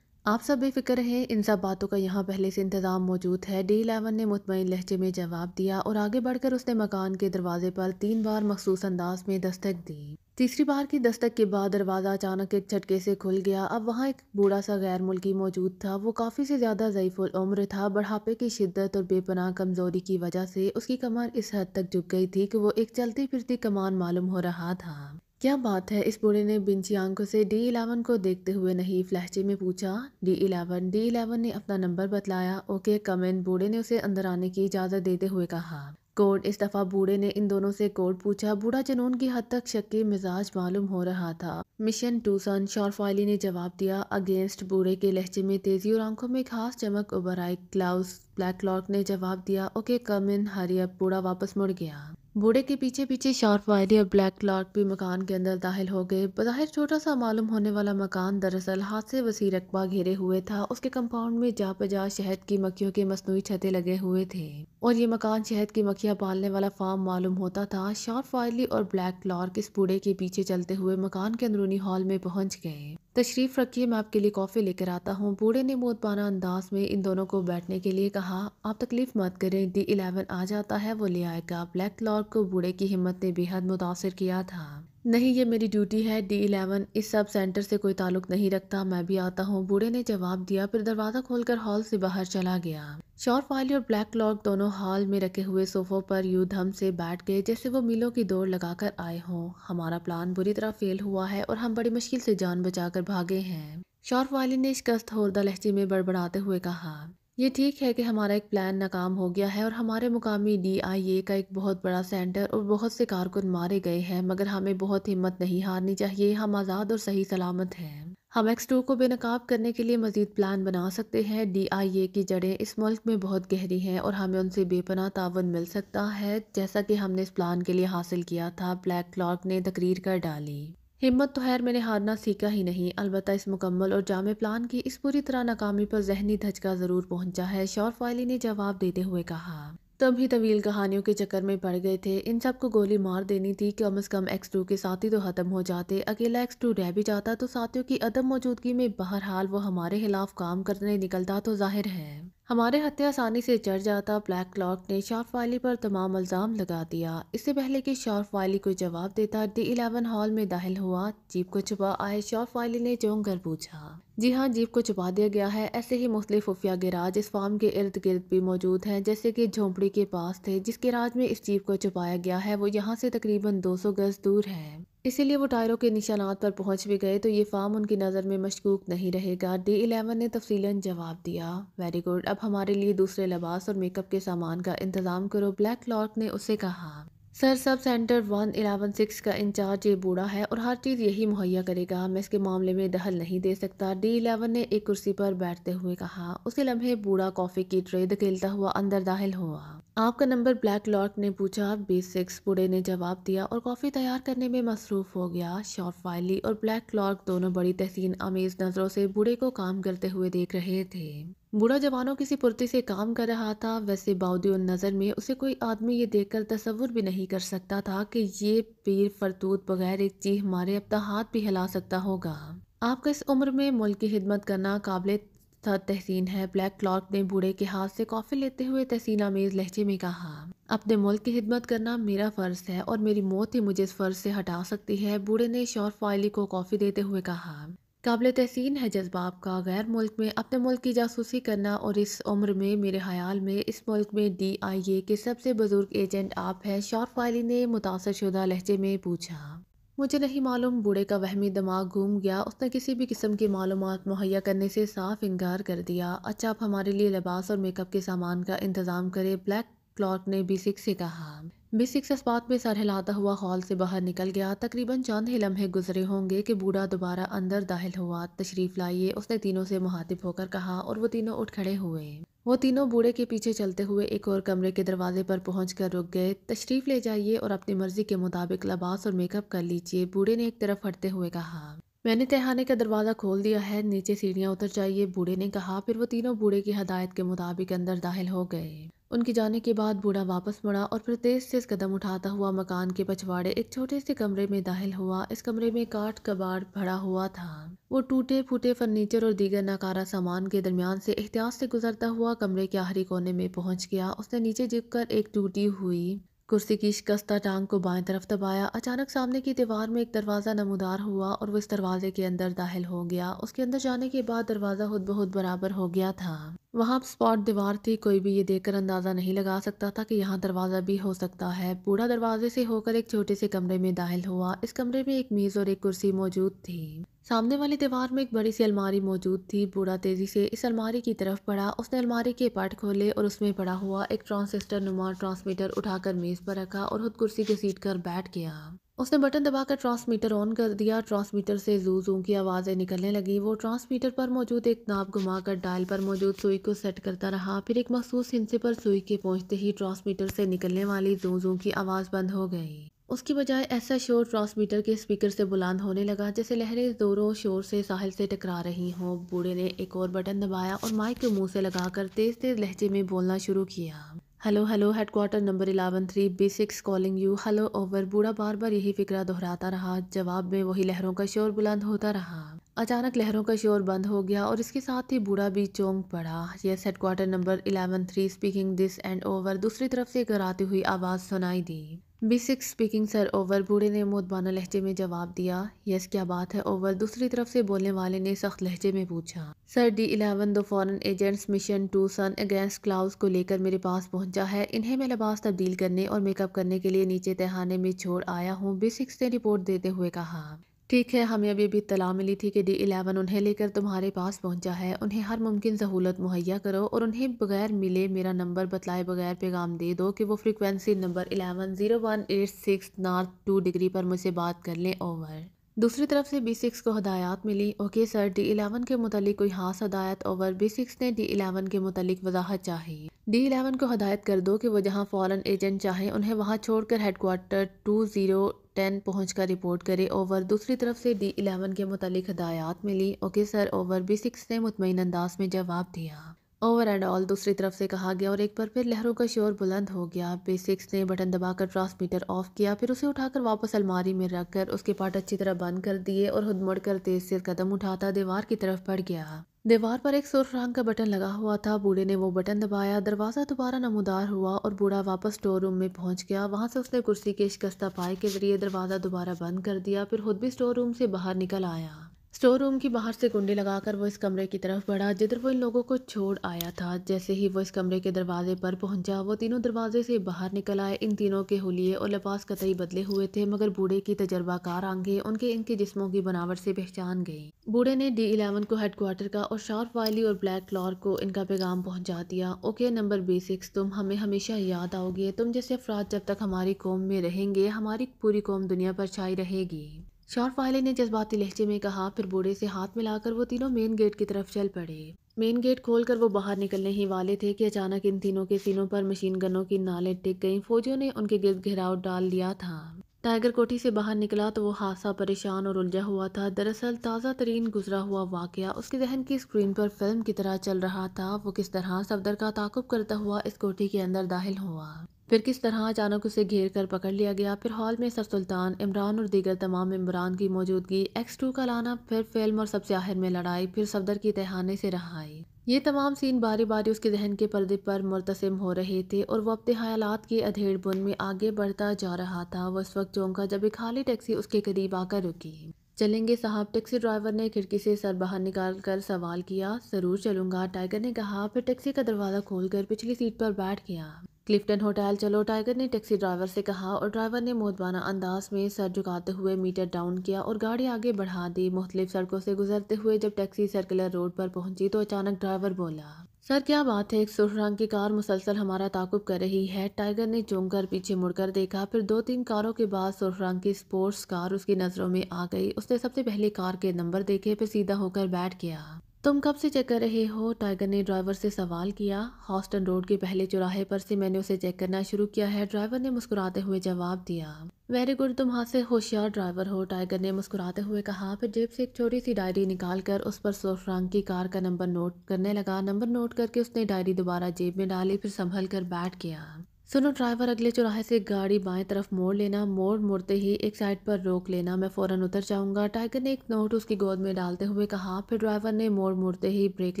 آپ سب بے فکر رہیں، ان سب باتوں کا یہاں پہلے سے انتظام موجود ہے، D11 نے مطمئن لہجے میں جواب دیا اور آگے بڑھ کر اس نے مکان کے دروازے پر 3 بار مخصوص انداز میں دستک دی۔ تیسری بار کی دستک کے بعد دروازہ اچانک ایک جھٹکے سے کھل گیا۔ اب وہاں ایک بوڑھا سا غیر ملکی موجود تھا۔ وہ کافی سے زیادہ ضعیف العمر تھا۔ بڑھاپے کی شدت اور بے پناہ کمزوری کی وجہ سے اس کی کمر اس حد تک جھک گئی تھی کہ وہ ایک چلتی پھرتی کمان معلوم ہو رہا تھا۔ کیا بات ہے؟ اس بوڑھے نے بنچی آنکھوں سے D11 کو دیکھتے ہوئے نحیف لہجے میں پوچھا۔ D11 نے اپنا نمبر بتلایا۔ اوکے کم ان، بوڑھے نے اسے اندر آنے کی اجازت دیتے ہوئے کہا۔ کوڈ؟ اس دفعہ بوڑھے نے ان دونوں سے کوڈ پوچھا۔ بوڑھا جنون کی حد تک شکی مزاج معلوم ہو رہا تھا۔ مشن ٹوسن، شارپ وائلی نے جواب دیا۔ اگینسٹ، بوڑھے کے لہجے میں تیزی اور آنکھوں میں خاص چمک ابھر آئی۔ کلاؤز، بلیک کلارک نے جواب دیا۔ اوکے کم ان، ہری اپ۔ بوڑھا واپس مڑ گیا۔ بوڑھے کے پیچھے پیچھے شارپ وائلی اور بلیک کلارک بھی مکان کے اندر داخل ہو گئے۔ بظاہر چھوٹا سا معلوم ہونے والا مکان دراصل ہاتھ سے وسیع رقبہ گھیرے ہوئے تھا۔ اس کے کمپاؤنڈ میں جا بجا شہد کی مکھیوں کے مصنوعی چھتے لگے ہوئے تھے اور یہ مکان شہد کی مکھیاں پالنے والا فارم معلوم ہوتا تھا۔ شارپ وائلی اور بلیک کلارک اس بوڑھے کے پیچھے چلتے ہوئے مکان کے اندرونی ہال میں پہنچ گئے۔ تشریف رکھیے، میں آپ کے لیے کافی لے کر آتا ہوں، بوڑھے نے مؤدبانہ انداز میں ان دونوں کو بیٹھنے کے لیے کہا۔ آپ تکلیف مت کریں، D11 آ جاتا ہے، وہ لے آئے گا۔ بلیک کلارک کو بوڑھے کی ہمت نے بے حد متاثر کیا تھا۔ نہیں، یہ میری ڈیوٹی ہے، D11 اس سب سینٹر سے کوئی تعلق نہیں رکھتا، میں بھی آتا ہوں، بوڑھے نے جواب دیا، پھر دروازہ کھول کر ہال سے باہر چلا گیا۔ شارپ وائلی اور بلیک کلارک دونوں ہال میں رکھے ہوئے صوفوں پر یوں دھم سے بیٹھ گئے جیسے وہ میلوں کی دوڑ لگا کر آئے ہوں۔ ہمارا پلان بری طرح فیل ہوا ہے اور ہم بڑی مشکل سے جان بچا کر بھاگے ہیں، شارپ وائلی نے شکست خوردہ لہجے میں بڑبڑاتے ہوئے کہا۔ یہ ٹھیک ہے کہ ہمارا ایک پلان ناکام ہو گیا ہے اور ہمارے مقامی DIA کا ایک بہت بڑا سینٹر اور بہت سے کارکن مارے گئے ہیں، مگر ہمیں بہت ہمت نہیں ہارنی چاہیے۔ ہم آزاد اور صحیح سلامت ہیں۔ ہم X2 کو بے نقاب کرنے کے لیے مزید پلان بنا سکتے ہیں۔ DIA کی جڑیں اس ملک میں بہت گہری ہیں اور ہمیں ان سے بے پناہ تعاون مل سکتا ہے، جیسا کہ ہم نے اس پلان کے لیے حاصل کیا تھا، بلیک کلارک نے تقریر کر ڈالی۔ ہمت تو خیر میں نے ہارنا سیکھا ہی نہیں، البتہ اس مکمل اور جامع پلان کی اس پوری طرح ناکامی پر ذہنی دھچکا ضرور پہنچا ہے، شورف وائلی نے جواب دیتے ہوئے کہا۔ تم ہی طویل کہانیوں کے چکر میں پڑ گئے تھے، ان سب کو گولی مار دینی تھی، کم از کم X2 کے ساتھی تو ختم ہو جاتے، اکیلا X2 رہ بھی جاتا تو ساتھیوں کی عدم موجودگی میں بہرحال وہ ہمارے خلاف کام کرنے نکلتا تو ظاہر ہے ہمارے ہتھے آسانی سے چڑھ جاتا۔ بلیک کلارک نے شورف وائلی پر تمام الزام لگا دیا۔ اس سے پہلے کہ شورف وائلی کوئی جواب دیتا، D11 ہال میں داخل ہوا۔ جیپ کو چھپا آئے شورف وائلی نے چونک کر پوچھا۔ جی ہاں، جیپ کو چھپا دیا گیا ہے۔ ایسے ہی مختلف خفیہ گیراج اس فارم کے ارد گرد بھی موجود ہیں، جیسے کہ جھونپڑی کے پاس تھے جس گیراج میں اس جیپ کو چھپایا گیا ہے، وہ یہاں سے تقریباً 200 گز دور ہے۔ اسی لیے وہ ٹائروں کے نشانات پر پہنچ بھی گئے تو یہ فارم ان کی نظر میں مشکوک نہیں رہے گا۔ D11 نے تفصیلاً جواب دیا۔ ویری گڈ، اب ہمارے لیے دوسرے لباس اور میک اپ کے سامان کا انتظام کرو، بلیک کلارک نے اسے کہا۔ سر، سب سینٹر 111-6 کا انچارج یہ بوڑھا ہے اور ہر چیز یہی مہیا کرے گا، میں اس کے معاملے میں دخل نہیں دے سکتا، D11 نے ایک کرسی پر بیٹھتے ہوئے کہا۔ اسی لمحے بوڑھا کافی کی ٹرے دھکیلتا ہوا اندر داخل ہوا۔ آپ کا نمبر؟ بلیک کلارک نے پوچھا۔ 26، بوڑھے نے جواب دیا اور کافی تیار کرنے میں مصروف ہو گیا۔ شورف وائلی اور بلیک کلارک دونوں بڑی تحسین آمیز نظروں سے بوڑھے کو کام کرتے ہوئے دیکھ رہے تھے۔ بوڑھا جوانوں کی سی پھرتی سے کام کر رہا تھا، ویسے باؤدی نظر میں اسے کوئی آدمی یہ دیکھ کر تصور بھی نہیں کر سکتا تھا کہ یہ پیر فرتوت بغیر ایک چیخ مارے اپنا ہاتھ بھی ہلا سکتا ہوگا۔ آپ کا اس عمر میں ملک کی خدمت کرنا قابل تحسین ہے، بلیک کلارک نے بوڑھے کے ہاتھ سے کافی لیتے ہوئے تحسین آمیز لہجے میں کہا۔ اپنے ملک کی خدمت کرنا میرا فرض ہے اور میری موت ہی مجھے اس فرض سے ہٹا سکتی ہے، بوڑھے نے شورف وائلی کو کافی دیتے ہوئے کہا۔ قابل تحسین ہے جذبہ آپ کا، غیر ملک میں اپنے ملک کی جاسوسی کرنا، اور اس عمر میں میرے خیال میں اس ملک میں DIA کے سب سے بزرگ ایجنٹ آپ ہیں، شورف وائلی نے متاثر شدہ لہجے میں پوچھا۔ مجھے نہیں معلوم، بوڑھے کا وہمی دماغ گھوم گیا، اس نے کسی بھی قسم کی معلومات مہیا کرنے سے صاف انکار کر دیا۔ اچھا، آپ ہمارے لیے لباس اور میک اپ کے سامان کا انتظام کریں، بلیک کلارک نے B6 سے کہا۔ B6 اس بات میں سر ہلاتا ہوا ہال سے باہر نکل گیا۔ تقریباً چند ہی لمحے گزرے ہوں گے کہ بوڑھا دوبارہ اندر داخل ہوا۔ تشریف لائیے، اس نے تینوں سے مخاطب ہو کر کہا اور وہ تینوں اٹھ کھڑے ہوئے۔ وہ تینوں بوڑھے کے پیچھے چلتے ہوئے ایک اور کمرے کے دروازے پر پہنچ کر رک گئے۔ تشریف لے جائیے اور اپنی مرضی کے مطابق لباس اور میک اپ کر لیجیے، بوڑھے نے ایک طرف ہٹتے ہوئے کہا۔ میں نے تہخانے کا دروازہ کھول دیا ہے، نیچے سیڑھیاں اتر جائیے، بوڑھے نے کہا۔ پھر وہ تینوں بوڑھے کی ہدایت کے مطابق اندر داخل ہو گئے۔ ان کی جانے کے بعد بوڑھا واپس مڑا اور پھر تیز تیز قدم اٹھاتا ہوا مکان کے پچھواڑے ایک چھوٹے سے کمرے میں داخل ہوا۔ اس کمرے میں کاٹ کباڑ بھرا ہوا تھا۔ وہ ٹوٹے پھوٹے فرنیچر اور دیگر ناکارہ سامان کے درمیان سے احتیاط سے گزرتا ہوا کمرے کے آخری کونے میں پہنچ گیا۔ اس نے نیچے جھک کر ایک ٹوٹی ہوئی کرسی کی شکستہ ٹانگ کو بائیں طرف دبایا۔ اچانک سامنے کی دیوار میں ایک دروازہ نمودار ہوا اور وہ اس دروازے کے اندر داخل ہو گیا۔ اس کے اندر جانے کے بعد دروازہ خود بخود برابر ہو گیا تھا۔ وہاں اسپاٹ دیوار تھی، کوئی بھی یہ دیکھ کر اندازہ نہیں لگا سکتا تھا کہ یہاں دروازہ بھی ہو سکتا ہے۔ بوڑھا دروازے سے ہو کر ایک چھوٹے سے کمرے میں داخل ہوا۔ اس کمرے میں ایک میز اور ایک کرسی موجود تھی۔ سامنے والی دیوار میں ایک بڑی سی الماری موجود تھی۔ بوڑھا تیزی سے اس الماری کی طرف بڑھا۔ اس نے الماری کے پٹ کھولے اور اس میں پڑا ہوا ایک ٹرانزسٹر نما ٹرانسمیٹر اٹھا کر میز پر رکھا اور خود کرسی گھسیٹ کر بیٹھ گیا۔ اس نے بٹن دبا کر ٹرانسمیٹر آن کر دیا۔ ٹرانسمیٹر سے زو زو کی آوازیں نکلنے لگیں۔ وہ ٹرانسمیٹر پر موجود ایک ناب گھما کر ڈائل پر موجود سوئی کو سیٹ کرتا رہا۔ پھر ایک مخصوص ہندسے پر سوئی کے پہنچتے ہی ٹرانسمیٹر سے نکلنے والی زو زو کی آواز بند ہو گئی۔ اس کی بجائے ایسا شور ٹرانسمیٹر کے اسپیکر سے بلند ہونے لگا جیسے لہریں زور و شور سے ساحل سے ٹکرا رہی ہوں۔ بوڑھے نے ایک اور بٹن دبایا اور مائک کو منہ سے لگا کر تیز تیز لہجے میں بولنا شروع کیا۔ Hello hello, head quarter number 11-3 B6 calling you, hello over. بوڑھا بار بار یہی فقرہ دہراتا رہا۔ جواب میں وہی لہروں کا شور بلند ہوتا رہا۔ اچانک لہروں کا شور بند ہو گیا اور اس کے ساتھ ہی بوڑھا بھی چونک پڑا۔ Yes, head quarter number 11-3 speaking this end over, دوسری طرف سے گھراتی ہوئی آواز سنائی دی۔ B6 اسپیکنگ سر، اوور، بوڑھے نے مودبانہ لہجے میں جواب دیا۔ یس، کیا بات ہے اوور، دوسری طرف سے بولنے والے نے سخت لہجے میں پوچھا۔ سر، D11 دو فورن ایجنٹس مشن 2 سن اگینسٹ کلاؤز کو لے کر میرے پاس پہنچا ہے، انہیں میں لباس تبدیل کرنے اور میک اپ کرنے کے لیے نیچے تہخانے میں چھوڑ آیا ہوں، B6 نے رپورٹ دیتے ہوئے کہا۔ ٹھیک ہے، ہمیں ابھی اطلاع ملی تھی کہ D11 انہیں لے کر تمہارے پاس پہنچا ہے۔ انہیں ہر ممکن سہولت مہیا کرو اور انہیں بغیر ملے میرا نمبر بتلائے بغیر پیغام دے دو کہ وہ فریکوینسی نمبر 110186 نارتھ 2 ڈگری پر مجھ سے بات کر لیں۔ اوور۔ دوسری طرف سے B6 کو ہدایات ملی۔ اوکے سر، D11 کے متعلق کوئی خاص ہدایت؟ اوور۔ B6 نے D11 کے متعلق وضاحت چاہی۔ D11 کو ہدایت کر دو کہ وہ جہاں فوراً ایجنٹ چاہیں انہیں وہاں چھوڑ کر ہیڈ کوارٹر 2010 پہنچ کر رپورٹ کرے۔ اوور۔ دوسری طرف سے D11 کے متعلق ہدایات ملی۔ Okay sir, over. B6 نے مطمئن انداز میں جواب دیا۔ اوور اینڈ آل، دوسری طرف سے کہا گیا اور ایک بار پھر لہروں کا شور بلند ہو گیا۔ B6 نے بٹن دبا کر ٹرانسمیٹر آف کیا، پھر اسے اٹھا کر واپس الماری میں رکھ کر اس کے پارٹ اچھی طرح بند کر دیے اور خود مڑ کر تیز سے قدم اٹھاتا دیوار کی طرف بڑھ گیا۔ دیوار پر ایک سرخ رنگ کا بٹن لگا ہوا تھا۔ بوڑھے نے وہ بٹن دبایا، دروازہ دوبارہ نمودار ہوا اور بوڑھا واپس اسٹور روم میں پہنچ گیا۔ وہاں سے اس نے کرسی کے شکستہ پائے کے ذریعے دروازہ دوبارہ بند کر دیا، پھر خود بھی اسٹور روم سے باہر نکل آیا۔ اسٹور روم کی باہر سے کنڈی لگا کر وہ اس کمرے کی طرف بڑھا جدھر وہ ان لوگوں کو چھوڑ آیا تھا۔ جیسے ہی وہ اس کمرے کے دروازے پر پہنچا، وہ تینوں دروازے سے باہر نکل آئے۔ ان تینوں کے حلیے اور لباس قطعی بدلے ہوئے تھے، مگر بوڑھے کی تجربہ کار آنکھیں ان کے جسموں کی بناوٹ سے پہچان گئی۔ بوڑھے نے D11 کو ہیڈ کوارٹر کا اور شارپ وائلی اور بلیک کلار کو ان کا پیغام پہنچا دیا۔ اوکے نمبر B6، تم ہمیں ہمیشہ یاد آؤ گے۔ تم جیسے افراد جب تک ہماری قوم میں رہیں گے، ہماری پوری قوم دنیا پر چھائی رہے گی۔ شارپ وائلی نے جذباتی لہجے میں کہا، پھر بوڑھے سے ہاتھ ملا کر وہ تینوں مین گیٹ کی طرف چل پڑے۔ مین گیٹ کھول کر وہ باہر نکلنے ہی والے تھے کہ اچانک ان تینوں کے سینوں پر مشین گنوں کی نالیں ٹک گئیں۔ فوجیوں نے ان کے گرد گھیراؤ ڈال لیا تھا۔ ٹائیگر کوٹھی سے باہر نکلا تو وہ حادثہ پریشان اور الجھا ہوا تھا۔ دراصل تازہ ترین گزرا ہوا واقعہ اس کے ذہن کی اسکرین پر فلم کی طرح چل رہا تھا۔ وہ کس طرح صفدر کا تعاقب کرتا ہوا اس کوٹھی کے اندر داخل ہوا، پھر کس طرح اچانک اسے گھیر کر پکڑ لیا گیا، پھر ہال میں سر سلطان، عمران اور دیگر تمام ممبران کی موجودگی، X2 کا لانا، پھر فلم اور سب سے آخر میں لڑائی، پھر صفدر کی تہانے سے رہائی۔ یہ تمام سین باری باری اس کے ذہن کے پردے پر مرتسم ہو رہے تھے اور وہ اپنے خیالات کی ادھیڑ بن میں آگے بڑھتا جا رہا تھا۔ وہ اس وقت چونکا جب ایک خالی ٹیکسی اس کے قریب آ کر رکی۔ چلیں گے صاحب؟ ٹیکسی ڈرائیور نے کھڑکی سے سر باہر نکال کر سوال کیا۔ ضرور چلوں گا، ٹائیگر نے کہا، پھر ٹیکسی کا دروازہ کھول کر پچھلی سیٹ پر بیٹھ گیا۔ کلفٹن ہوٹل چلو، ٹائیگر نے ٹیکسی ڈرائیور سے کہا اور ڈرائیور نے مؤدبانہ انداز میں سر جھکاتے ہوئے میٹر ڈاؤن کیا اور گاڑی آگے بڑھا دی۔ مختلف سڑکوں سے گزرتے ہوئے جب ٹیکسی سرکلر روڈ پر پہنچی تو اچانک ڈرائیور بولا، سر کیا بات ہے؟ ایک سرخ رنگ کی کار مسلسل ہمارا تعاقب کر رہی ہے۔ ٹائیگر نے چونک کر پیچھے مڑ کر دیکھا، پھر 2-3 کاروں کے بعد سرخ رنگ کی اسپورٹس کار اس کی نظروں میں آ گئی۔ اس نے سب سے پہلے کار کے نمبر دیکھے، پھر سیدھا ہو کر بیٹھ گیا۔ تم کب سے چیک کر رہے ہو؟ ٹائیگر نے ڈرائیور سے سوال کیا۔ ہاسٹن روڈ کے پہلے چوراہے پر سے میں نے اسے چیک کرنا شروع کیا ہے، ڈرائیور نے مسکراتے ہوئے جواب دیا۔ ویری گڈ، تم ہاتھ سے ہوشیار ڈرائیور ہو، ٹائیگر نے مسکراتے ہوئے کہا، پھر جیب سے ایک چھوٹی سی ڈائری نکال کر اس پر سرخ رنگ کی کار کا نمبر نوٹ کرنے لگا۔ نمبر نوٹ کر کے اس نے ڈائری دوبارہ جیب میں ڈالی، پھر سنبھل کر بیٹھ گیا۔ سنو ڈرائیور، اگلے چوراہے سے گاڑی بائیں طرف موڑ لینا، موڑ مڑتے ہی ایک سائڈ پر روک لینا، میں فوراً اتر جاؤں گا، ٹائیگر نے ایک نوٹ اس کی گود میں ڈالتے ہوئے کہا۔ پھر ڈرائیور نے موڑ مڑتے ہی بریک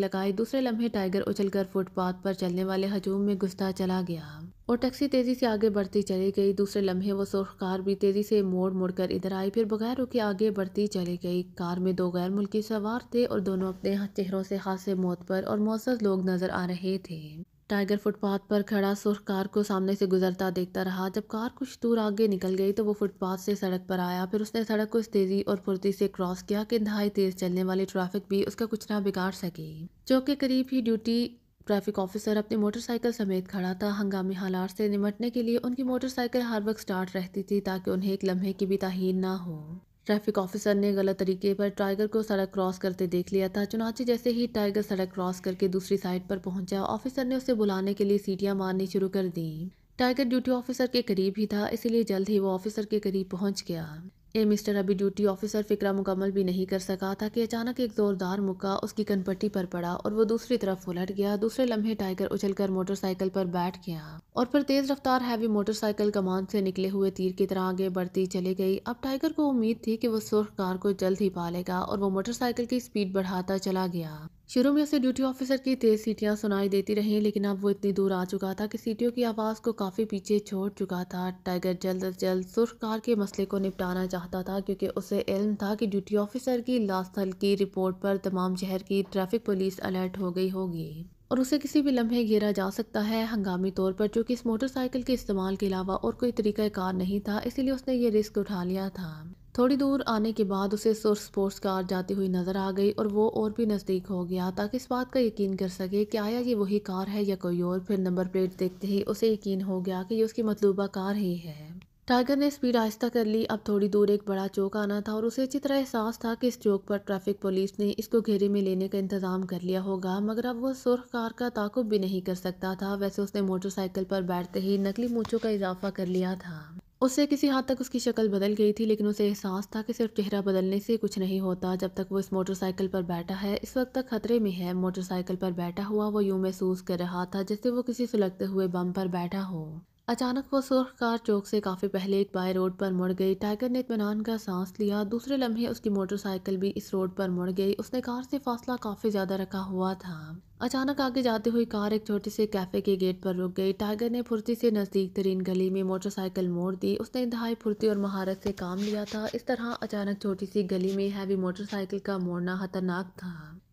لگائی۔ دوسرے لمحے ٹائیگر اچھل کر فٹ پاتھ پر چلنے والے ہجوم میں گھستا چلا گیا اور ٹیکسی تیزی سے آگے بڑھتی چلی گئی۔ دوسرے لمحے وہ سرخ کار بھی تیزی سے موڑ مڑ کر ادھر آئی، پھر بغیر رکے آگے بڑھتی چلی گئی۔ کار میں 2 غیر ملکی سوار تھے اور دونوں اپنے چہروں سے خاصے معتبر اور معزز لوگ نظر آ رہے تھے۔ ٹائیگر فٹ پاتھ پر کھڑا سرخ کار کو سامنے سے گزرتا دیکھتا رہا۔ جب کار کچھ دور آگے نکل گئی تو وہ فٹ پاتھ سے سڑک پر آیا، پھر اس نے سڑک کو اس تیزی اور پھرتی سے کراس کیا کہ انتہائی تیز چلنے والی ٹریفک بھی اس کا کچھ نہ بگاڑ سکی۔ چوک کے قریب ہی ڈیوٹی ٹریفک آفیسر اپنی موٹر سائیکل سمیت کھڑا تھا۔ ہنگامی حالات سے نمٹنے کے لیے ان کی موٹر سائیکل ہر وقت سٹارٹ رہتی تھی تاکہ انہیں ایک لمحے کی بھی تعین نہ ہو۔ ٹریفک آفیسر نے غلط طریقے پر ٹائیگر کو سڑک کراس کرتے دیکھ لیا تھا، چنانچہ جیسے ہی ٹائیگر سڑک کراس کر کے دوسری سائڈ پر پہنچا، آفیسر نے اسے بلانے کے لیے سیٹیاں مارنی شروع کر دیں۔ ٹائیگر ڈیوٹی آفیسر کے قریب ہی تھا، اسی لیے جلد ہی وہ آفیسر کے قریب پہنچ گیا۔ اے مسٹر، ابھی ڈیوٹی آفیسر فکرہ مکمل بھی نہیں کر سکا تھا کہ اچانک ایک زوردار مکہ اس کی کن پٹی پر پڑا اور وہ دوسری طرف الٹ گیا۔ دوسرے لمحے ٹائیگر اچھل کر موٹر سائیکل پر بیٹھ گیا اور پھر تیز رفتار ہیوی موٹر سائیکل کمان سے نکلے ہوئے تیر کی طرح آگے بڑھتی چلی گئی۔ اب ٹائیگر کو امید تھی کہ وہ سرخ کار کو جلد ہی پا لے گا اور وہ موٹر سائیکل کی سپیڈ بڑھاتا چلا گیا۔ شروع میں اسے ڈیوٹی آفیسر کی تیز سیٹیاں سنائی دیتی رہیں، لیکن اب وہ اتنی دور آ چکا تھا کہ سیٹیوں کی آواز کو کافی پیچھے چھوڑ چکا تھا۔ ٹائیگر جلد از جلد سرخ کار کے مسئلے کو نپٹانا چاہتا تھا کیونکہ اسے علم تھا کہ ڈیوٹی آفیسر کی لاسٹھل کی رپورٹ پر تمام شہر کی ٹریفک پولیس الرٹ ہو گئی ہوگی اور اسے کسی بھی لمحے گھیرا جا سکتا ہے۔ ہنگامی طور پر چونکہ اس موٹر سائیکل کے استعمال کے علاوہ اور کوئی طریقہ کار نہیں تھا، اسی لیے اس نے یہ رسک اٹھا لیا تھا۔ تھوڑی دور آنے کے بعد اسے سرخ سپورٹس کار جاتی ہوئی نظر آ گئی اور وہ اور بھی نزدیک ہو گیا تاکہ اس بات کا یقین کر سکے کہ آیا یہ وہی کار ہے یا کوئی اور۔ پھر نمبر پلیٹ دیکھتے ہی اسے یقین ہو گیا کہ یہ اس کی مطلوبہ کار ہی ہے۔ ٹائیگر نے سپیڈ آہستہ کر لی۔ اب تھوڑی دور ایک بڑا چوک آنا تھا اور اسے اچھی طرح احساس تھا کہ اس چوک پر ٹریفک پولیس نے اس کو گھیرے میں لینے کا انتظام کر لیا ہوگا، مگر اب وہ سرخ کار کا تعاقب بھی نہیں کر سکتا تھا۔ ویسے اس نے موٹر سائیکل پر بیٹھتے ہی نقلی مونچھوں کا اضافہ کر لیا تھا۔ اس سے کسی حد تک اس کی شکل بدل گئی تھی، لیکن اسے احساس تھا کہ صرف چہرہ بدلنے سے کچھ نہیں ہوتا جب تک وہ اس موٹر سائیکل پر بیٹھا ہے۔ اس وقت تک خطرے میں ہے۔ موٹر سائیکل پر بیٹھا ہوا وہ یوں محسوس کر رہا تھا جیسے وہ کسی سلگتے ہوئے بم پر بیٹھا ہو۔ اچانک وہ سرخ کار چوک سے کافی پہلے ایک بائیں روڈ پر مڑ گئی۔ ٹائیگر نے اطمینان کا سانس لیا۔ دوسرے لمحے اس کی موٹر سائیکل بھی اس روڈ پر مڑ گئی۔ اس نے کار سے فاصلہ کافی زیادہ رکھا ہوا تھا۔ اچانک آگے جاتی ہوئی کار ایک چھوٹے سے کیفے کے گیٹ پر رک گئی۔ ٹائیگر نے پھرتی سے نزدیک ترین گلی میں موٹر سائیکل موڑ دی۔ اس نے انتہائی پھرتی اور مہارت سے کام لیا تھا۔ اس طرح اچانک چھوٹی سی گلی میں ہیوی موٹر سائیکل کا موڑنا خطرناک تھا۔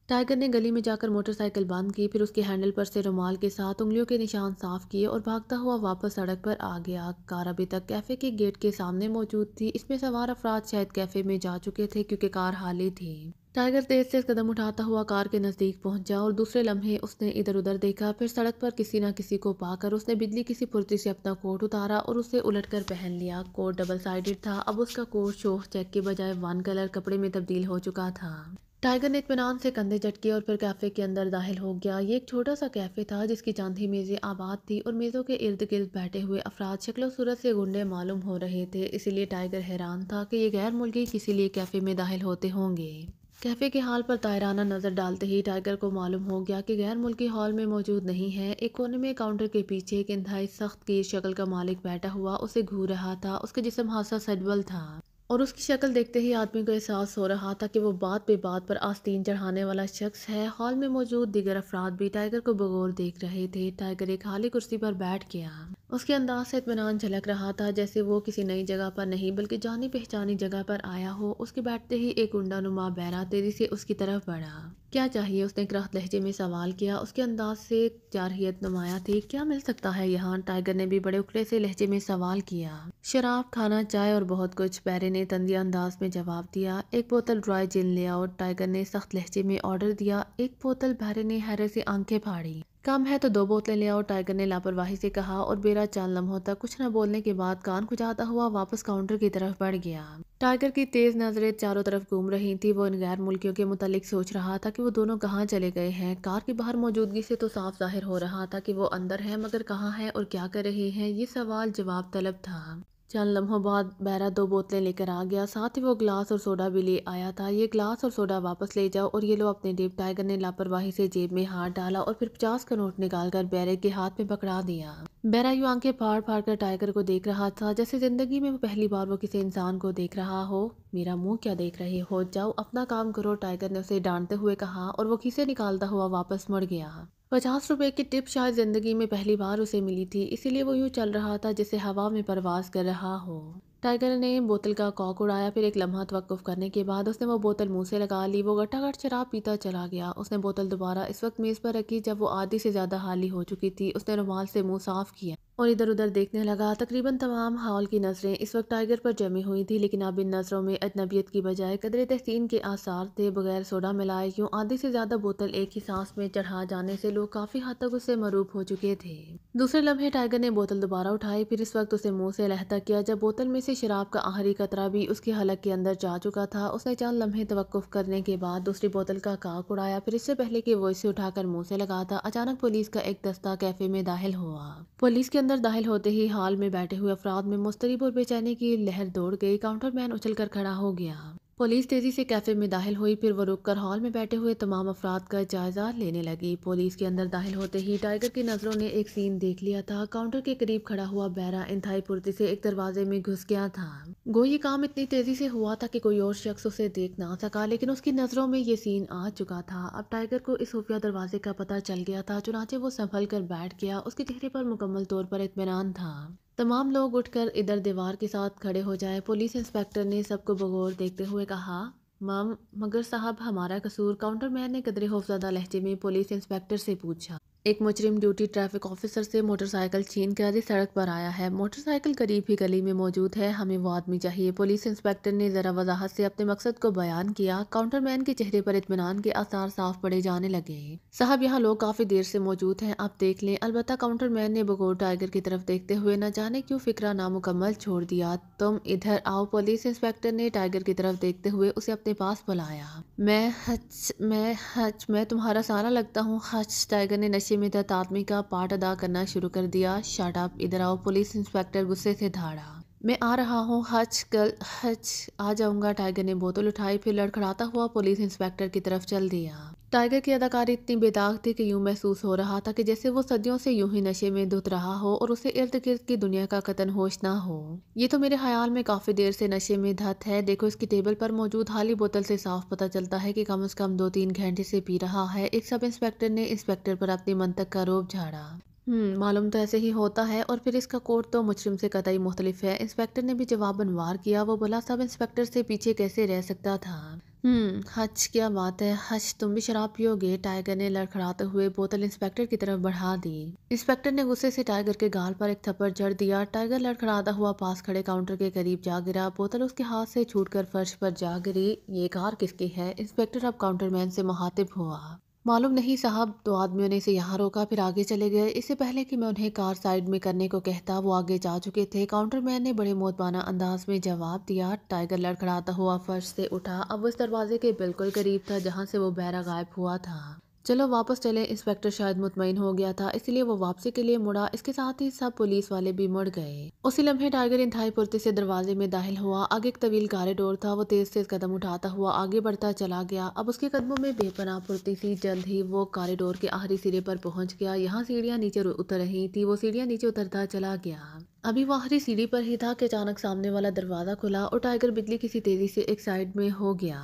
ٹائیگر نے گلی میں جا کر موٹر سائیکل بند کی، پھر اس کے ہینڈل پر سے رومال کے ساتھ انگلیوں کے نشان صاف کیے اور بھاگتا ہوا واپس سڑک پر آ گیا۔ کار ابھی تک کیفے کے گیٹ کے سامنے موجود تھی۔ اس میں سوار افراد شاید کیفے میں جا چکے تھے کیونکہ کار خالی تھی۔ ٹائیگر تیز تیز قدم اٹھاتا ہوا کار کے نزدیک پہنچا اور دوسرے لمحے اس نے ادھر ادھر دیکھا۔ پھر سڑک پر کسی نہ کسی کو پا کر اس نے بجلی کی سی پھرتی سے اپنا کوٹ اتارا اور اسے الٹ کر پہن لیا۔ کوٹ ڈبل سائیڈڈ تھا۔ اب اس کا کوٹ شوخ چیک کے بجائے ون کلر کپڑے میں تبدیل ہو چکا تھا۔ ٹائیگر نے اطمینان سے کندھے جھٹکے اور پھر کیفے کے اندر داخل ہو گیا۔ یہ ایک چھوٹا سا کیفے تھا جس کی چند ہی میزیں آباد تھی اور میزوں کے ارد گرد بیٹھے ہوئے افراد شکل و صورت سے گنڈے معلوم ہو رہے تھے، اسی لیے ٹائیگر حیران تھا کہ یہ غیر ملکی کسی لیے کیفے میں داخل ہوتے ہوں گے۔ کیفے کے ہال پر طائرانہ نظر ڈالتے ہی ٹائیگر کو معلوم ہو گیا کہ غیر ملکی ہال میں موجود نہیں ہے۔ ایک کونے میں کاؤنٹر کے پیچھے ایک انتہائی سخت کی شکل کا مالک بیٹھا ہوا اسے گھور رہا تھا۔ اس کا جسم خاصا سجول تھا اور اس کی شکل دیکھتے ہی آدمی کو احساس ہو رہا تھا کہ وہ بات بے بات پر آستین چڑھانے والا شخص ہے۔ ہال میں موجود دیگر افراد بھی ٹائیگر کو بغور دیکھ رہے تھے۔ ٹائیگر ایک خالی کرسی پر بیٹھ گیا۔ اس کے انداز سے اطمینان جھلک رہا تھا جیسے وہ کسی نئی جگہ پر نہیں بلکہ جانی پہچانی جگہ پر آیا ہو۔ اس کے بیٹھتے ہی ایک گنڈا نما بہرہ تیزی سے اس کی طرف بڑھا۔ کیا چاہیے؟ اس نے کرخت لہجے میں سوال کیا۔ اس کے انداز سے جارحیت نمایاں تھی۔ کیا مل سکتا ہے یہاں؟ ٹائیگر نے بھی بڑے اکڑے سے لہجے میں سوال کیا۔ شراب، کھانا، چائے اور بہت کچھ، بہرے نے تندیہ انداز میں جواب دیا۔ ایک بوتل ڈرائی جن لے آؤ، ٹائیگر نے سخت لہجے میں آرڈر دیا۔ ایک بوتل، بہرے نے حیرت سے آنکھیں پھاڑی۔ کم ہے تو 2 بوتلیں لے آؤ، ٹائیگر نے لاپرواہی سے کہا اور بیرا چند لمحوں تک کچھ نہ بولنے کے بعد کان کھجاتا ہوا واپس کاؤنٹر کی طرف بڑھ گیا۔ ٹائیگر کی تیز نظریں چاروں طرف گھوم رہی تھیں۔ وہ ان غیر ملکیوں کے متعلق سوچ رہا تھا کہ وہ دونوں کہاں چلے گئے ہیں۔ کار کی باہر موجودگی سے تو صاف ظاہر ہو رہا تھا کہ وہ اندر ہیں، مگر کہاں ہیں اور کیا کر رہے ہیں؟ یہ سوال جواب طلب تھا۔ چند لمحوں بعد بہرہ 2 بوتلیں لے کر آ گیا، ساتھ ہی وہ گلاس اور سوڈا بھی لے آیا تھا۔ یہ گلاس اور سوڈا واپس لے جاؤ اور یہ لو اپنے ٹپ۔ ٹائیگر نے لاپرواہی سے جیب میں ہاتھ ڈالا اور پھر 50 کا نوٹ نکال کر بہرے کے ہاتھ میں پکڑا دیا۔ بہرہ یوں آنکھیں پھاڑ پھاڑ کر ٹائیگر کو دیکھ رہا تھا جیسے زندگی میں پہلی بار وہ کسی انسان کو دیکھ رہا ہو۔ میرا منہ کیا دیکھ رہے ہو؟ جاؤ اپنا کام کرو، ٹائیگر نے اسے ڈانٹتے ہوئے کہا اور وہ کھیسے نکالتا ہوا واپس مڑ گیا۔ 50 روپے کی ٹپ شاید زندگی میں پہلی بار اسے ملی تھی، اسی لیے وہ یوں چل رہا تھا جیسے ہوا میں پرواز کر رہا ہو۔ ٹائیگر نے بوتل کا کاک اڑایا، پھر ایک لمحہ توقف کرنے کے بعد اس نے وہ بوتل منہ سے لگا لی۔ وہ گٹا گٹ شراب پیتا چلا گیا۔ اس نے بوتل دوبارہ اس وقت میز پر رکھی جب وہ آدھی سے زیادہ خالی ہو چکی تھی۔ اس نے رومال سے منہ صاف کیا اور ادھر ادھر دیکھنے لگا۔ تقریباً تمام ہال کی نظریں اس وقت ٹائیگر پر جمی ہوئی تھی، لیکن اب ان نظروں میں اجنبیت کی بجائے قدرے تحسین کے آثار تھے۔ بغیر سوڈا ملائے یوں آدھی سے زیادہ بوتل ایک ہی سانس میں چڑھا جانے سے لوگ کافی حد تک اس سے مروب ہو چکے تھے۔ دوسرے لمحے ٹائیگر نے بوتل دوبارہ اٹھائی، پھر اس وقت اسے منہ سے علیحدہ کیا جب بوتل میں سے شراب کا آخری قطرہ بھی اس کے حلق کے اندر جا چکا تھا۔ اس نے چند لمحے توقف کرنے کے بعد دوسری بوتل کا کاک اڑایا، پھر اس سے پہلے کہ وہ اسے اٹھا کر منہ سے لگاتا، اچانک پولیس کا ایک دستہ کیفے میں داخل ہوا۔ پولیس کے اندر داخل ہوتے ہی ہال میں بیٹھے ہوئے افراد میں مضطرب اور بے چینی کی لہر دوڑ گئی۔ کاؤنٹر مین اچھل کر کھڑا ہو گیا۔ پولیس تیزی سے کیفے میں داخل ہوئی، پھر وہ رک کر ہال میں بیٹھے ہوئے تمام افراد کا جائزہ لینے لگی۔ پولیس کے اندر داخل ہوتے ہی ٹائیگر کی نظروں نے ایک سین دیکھ لیا تھا۔ کاؤنٹر کے قریب کھڑا ہوا بہرہ انتہائی پھرتی سے ایک دروازے میں گھس گیا تھا۔ گو یہ کام اتنی تیزی سے ہوا تھا کہ کوئی اور شخص اسے دیکھ نہ سکا، لیکن اس کی نظروں میں یہ سین آ چکا تھا۔ اب ٹائیگر کو اس خفیہ دروازے کا پتہ چل گیا تھا، چنانچہ وہ سنبھل کر بیٹھ گیا۔ اس کے چہرے پر مکمل طور پر اطمینان تھا۔ تمام لوگ اٹھ کر ادھر دیوار کے ساتھ کھڑے ہو جائیں، پولیس انسپکٹر نے سب کو بغور دیکھتے ہوئے کہا۔ مگر صاحب ہمارا قصور؟ کاؤنٹر مین نے قدرے خوفزدہ لہجے میں پولیس انسپکٹر سے پوچھا۔ ایک مجرم ڈیوٹی ٹریفک آفیسر سے موٹر سائیکل چھین کر اس سڑک پر آیا ہے۔ موٹر سائیکل قریب ہی گلی میں موجود ہے، ہمیں وہ آدمی چاہیے۔ پولیس انسپکٹر نے ذرا وضاحت سے اپنے مقصد کو بیان کیا۔ کاؤنٹر مین کے چہرے پر اطمینان کے آثار صاف پڑے جانے لگے۔ صاحب یہاں لوگ کافی دیر سے موجود ہیں، آپ دیکھ لیں۔ البتہ کاؤنٹر مین نے بغور ٹائیگر کی طرف دیکھتے ہوئے نہ جانے کیوں فکرہ نامکمل چھوڑ دیا۔ تم ادھر آؤ، پولیس انسپکٹر نے ٹائیگر کی طرف دیکھتے ہوئے اسے اپنے پاس بلایا۔ میں تمہارا سارا لگتا ہوں۔ ٹائیگر نے نشے میں دھت آدمی کا پارٹ ادا کرنا شروع کر دیا۔ شٹ اپ، ادھر آؤ، پولیس انسپکٹر غصے سے دھاڑا۔ میں آ رہا ہوں، آ جاؤں گا۔ ٹائیگر نے بوتل اٹھائی، پھر لڑکھڑاتا ہوا پولیس انسپکٹر کی طرف چل دیا۔ ٹائیگر کی اداکاری اتنی بے داغ تھی کہ یوں محسوس ہو رہا تھا کہ جیسے وہ صدیوں سے یوں ہی نشے میں دھت رہا ہو اور اسے ارد گرد کی دنیا کا قطن ہوش نہ ہو۔ یہ تو میرے خیال میں کافی دیر سے نشے میں دھت ہے۔ دیکھو، اس کی ٹیبل پر موجود خالی بوتل سے صاف پتہ چلتا ہے کہ کم از کم 2-3 گھنٹے سے پی رہا ہے۔ ایک سب انسپکٹر نے انسپکٹر پر اپنی منطق کا روب جھاڑا۔ معلوم تو ایسے ہی ہوتا ہے، اور پھر اس کا کوٹ تو مجرم سے قطعی مختلف ہے۔ انسپکٹر نے بھی جواباً وار کیا۔ وہ بولا، سب انسپکٹر سے پیچھے کیسے رہ سکتا تھا؟ کیا بات ہے، تم بھی شراب پیو گے؟ ٹائیگر نے لڑکھڑاتے ہوئے بوتل انسپکٹر کی طرف بڑھا دی۔ انسپکٹر نے غصے سے ٹائیگر کے گال پر ایک تھپڑ جڑ دیا۔ ٹائیگر لڑکھڑاتا ہوا پاس کھڑے کاؤنٹر کے قریب جا گرا۔ بوتل اس کے ہاتھ سے چھوٹ کر فرش پر جا گری۔ یہ کار کس کی ہے؟ انسپکٹر اب کاؤنٹر مین سے مخاطب ہوا۔ معلوم نہیں صاحب، 2 آدمیوں نے اسے یہاں روکا، پھر آگے چلے گئے۔ اس سے پہلے کہ میں انہیں کار سائیڈ میں کرنے کو کہتا، وہ آگے جا چکے تھے۔ کاؤنٹر مین نے بڑے مؤدبانہ انداز میں جواب دیا۔ ٹائیگر لڑکھڑاتا ہوا فرش سے اٹھا۔ اب وہ اس دروازے کے بالکل قریب تھا جہاں سے وہ بہرہ غائب ہوا تھا۔ چلو واپس چلیں۔ انسپکٹر شاید مطمئن ہو گیا تھا، اس لیے وہ واپسی کے لیے مڑا۔ اس کے ساتھ ہی سب پولیس والے بھی مڑ گئے۔ اسی لمحے ٹائیگر انتہائی پھرتی سے دروازے میں داخل ہوا۔ آگے ایک طویل کاریڈور تھا۔ وہ تیز تیز قدم اٹھاتا ہوا آگے بڑھتا چلا گیا۔ اب اس کے قدموں میں بے پناہ پھرتی تھی۔ جلد ہی وہ کاریڈور کے آخری سرے پر پہنچ گیا۔ یہاں سیڑھیاں نیچے اتر رہی تھیں۔ وہ سیڑھیاں نیچے اترتا چلا گیا۔ ابھی وہ آخری سیڑھی پر ہی تھا کہ اچانک سامنے والا دروازہ کھلا اور ٹائیگر بجلی کی سی تیزی سے ایک سائیڈ میں ہو گیا۔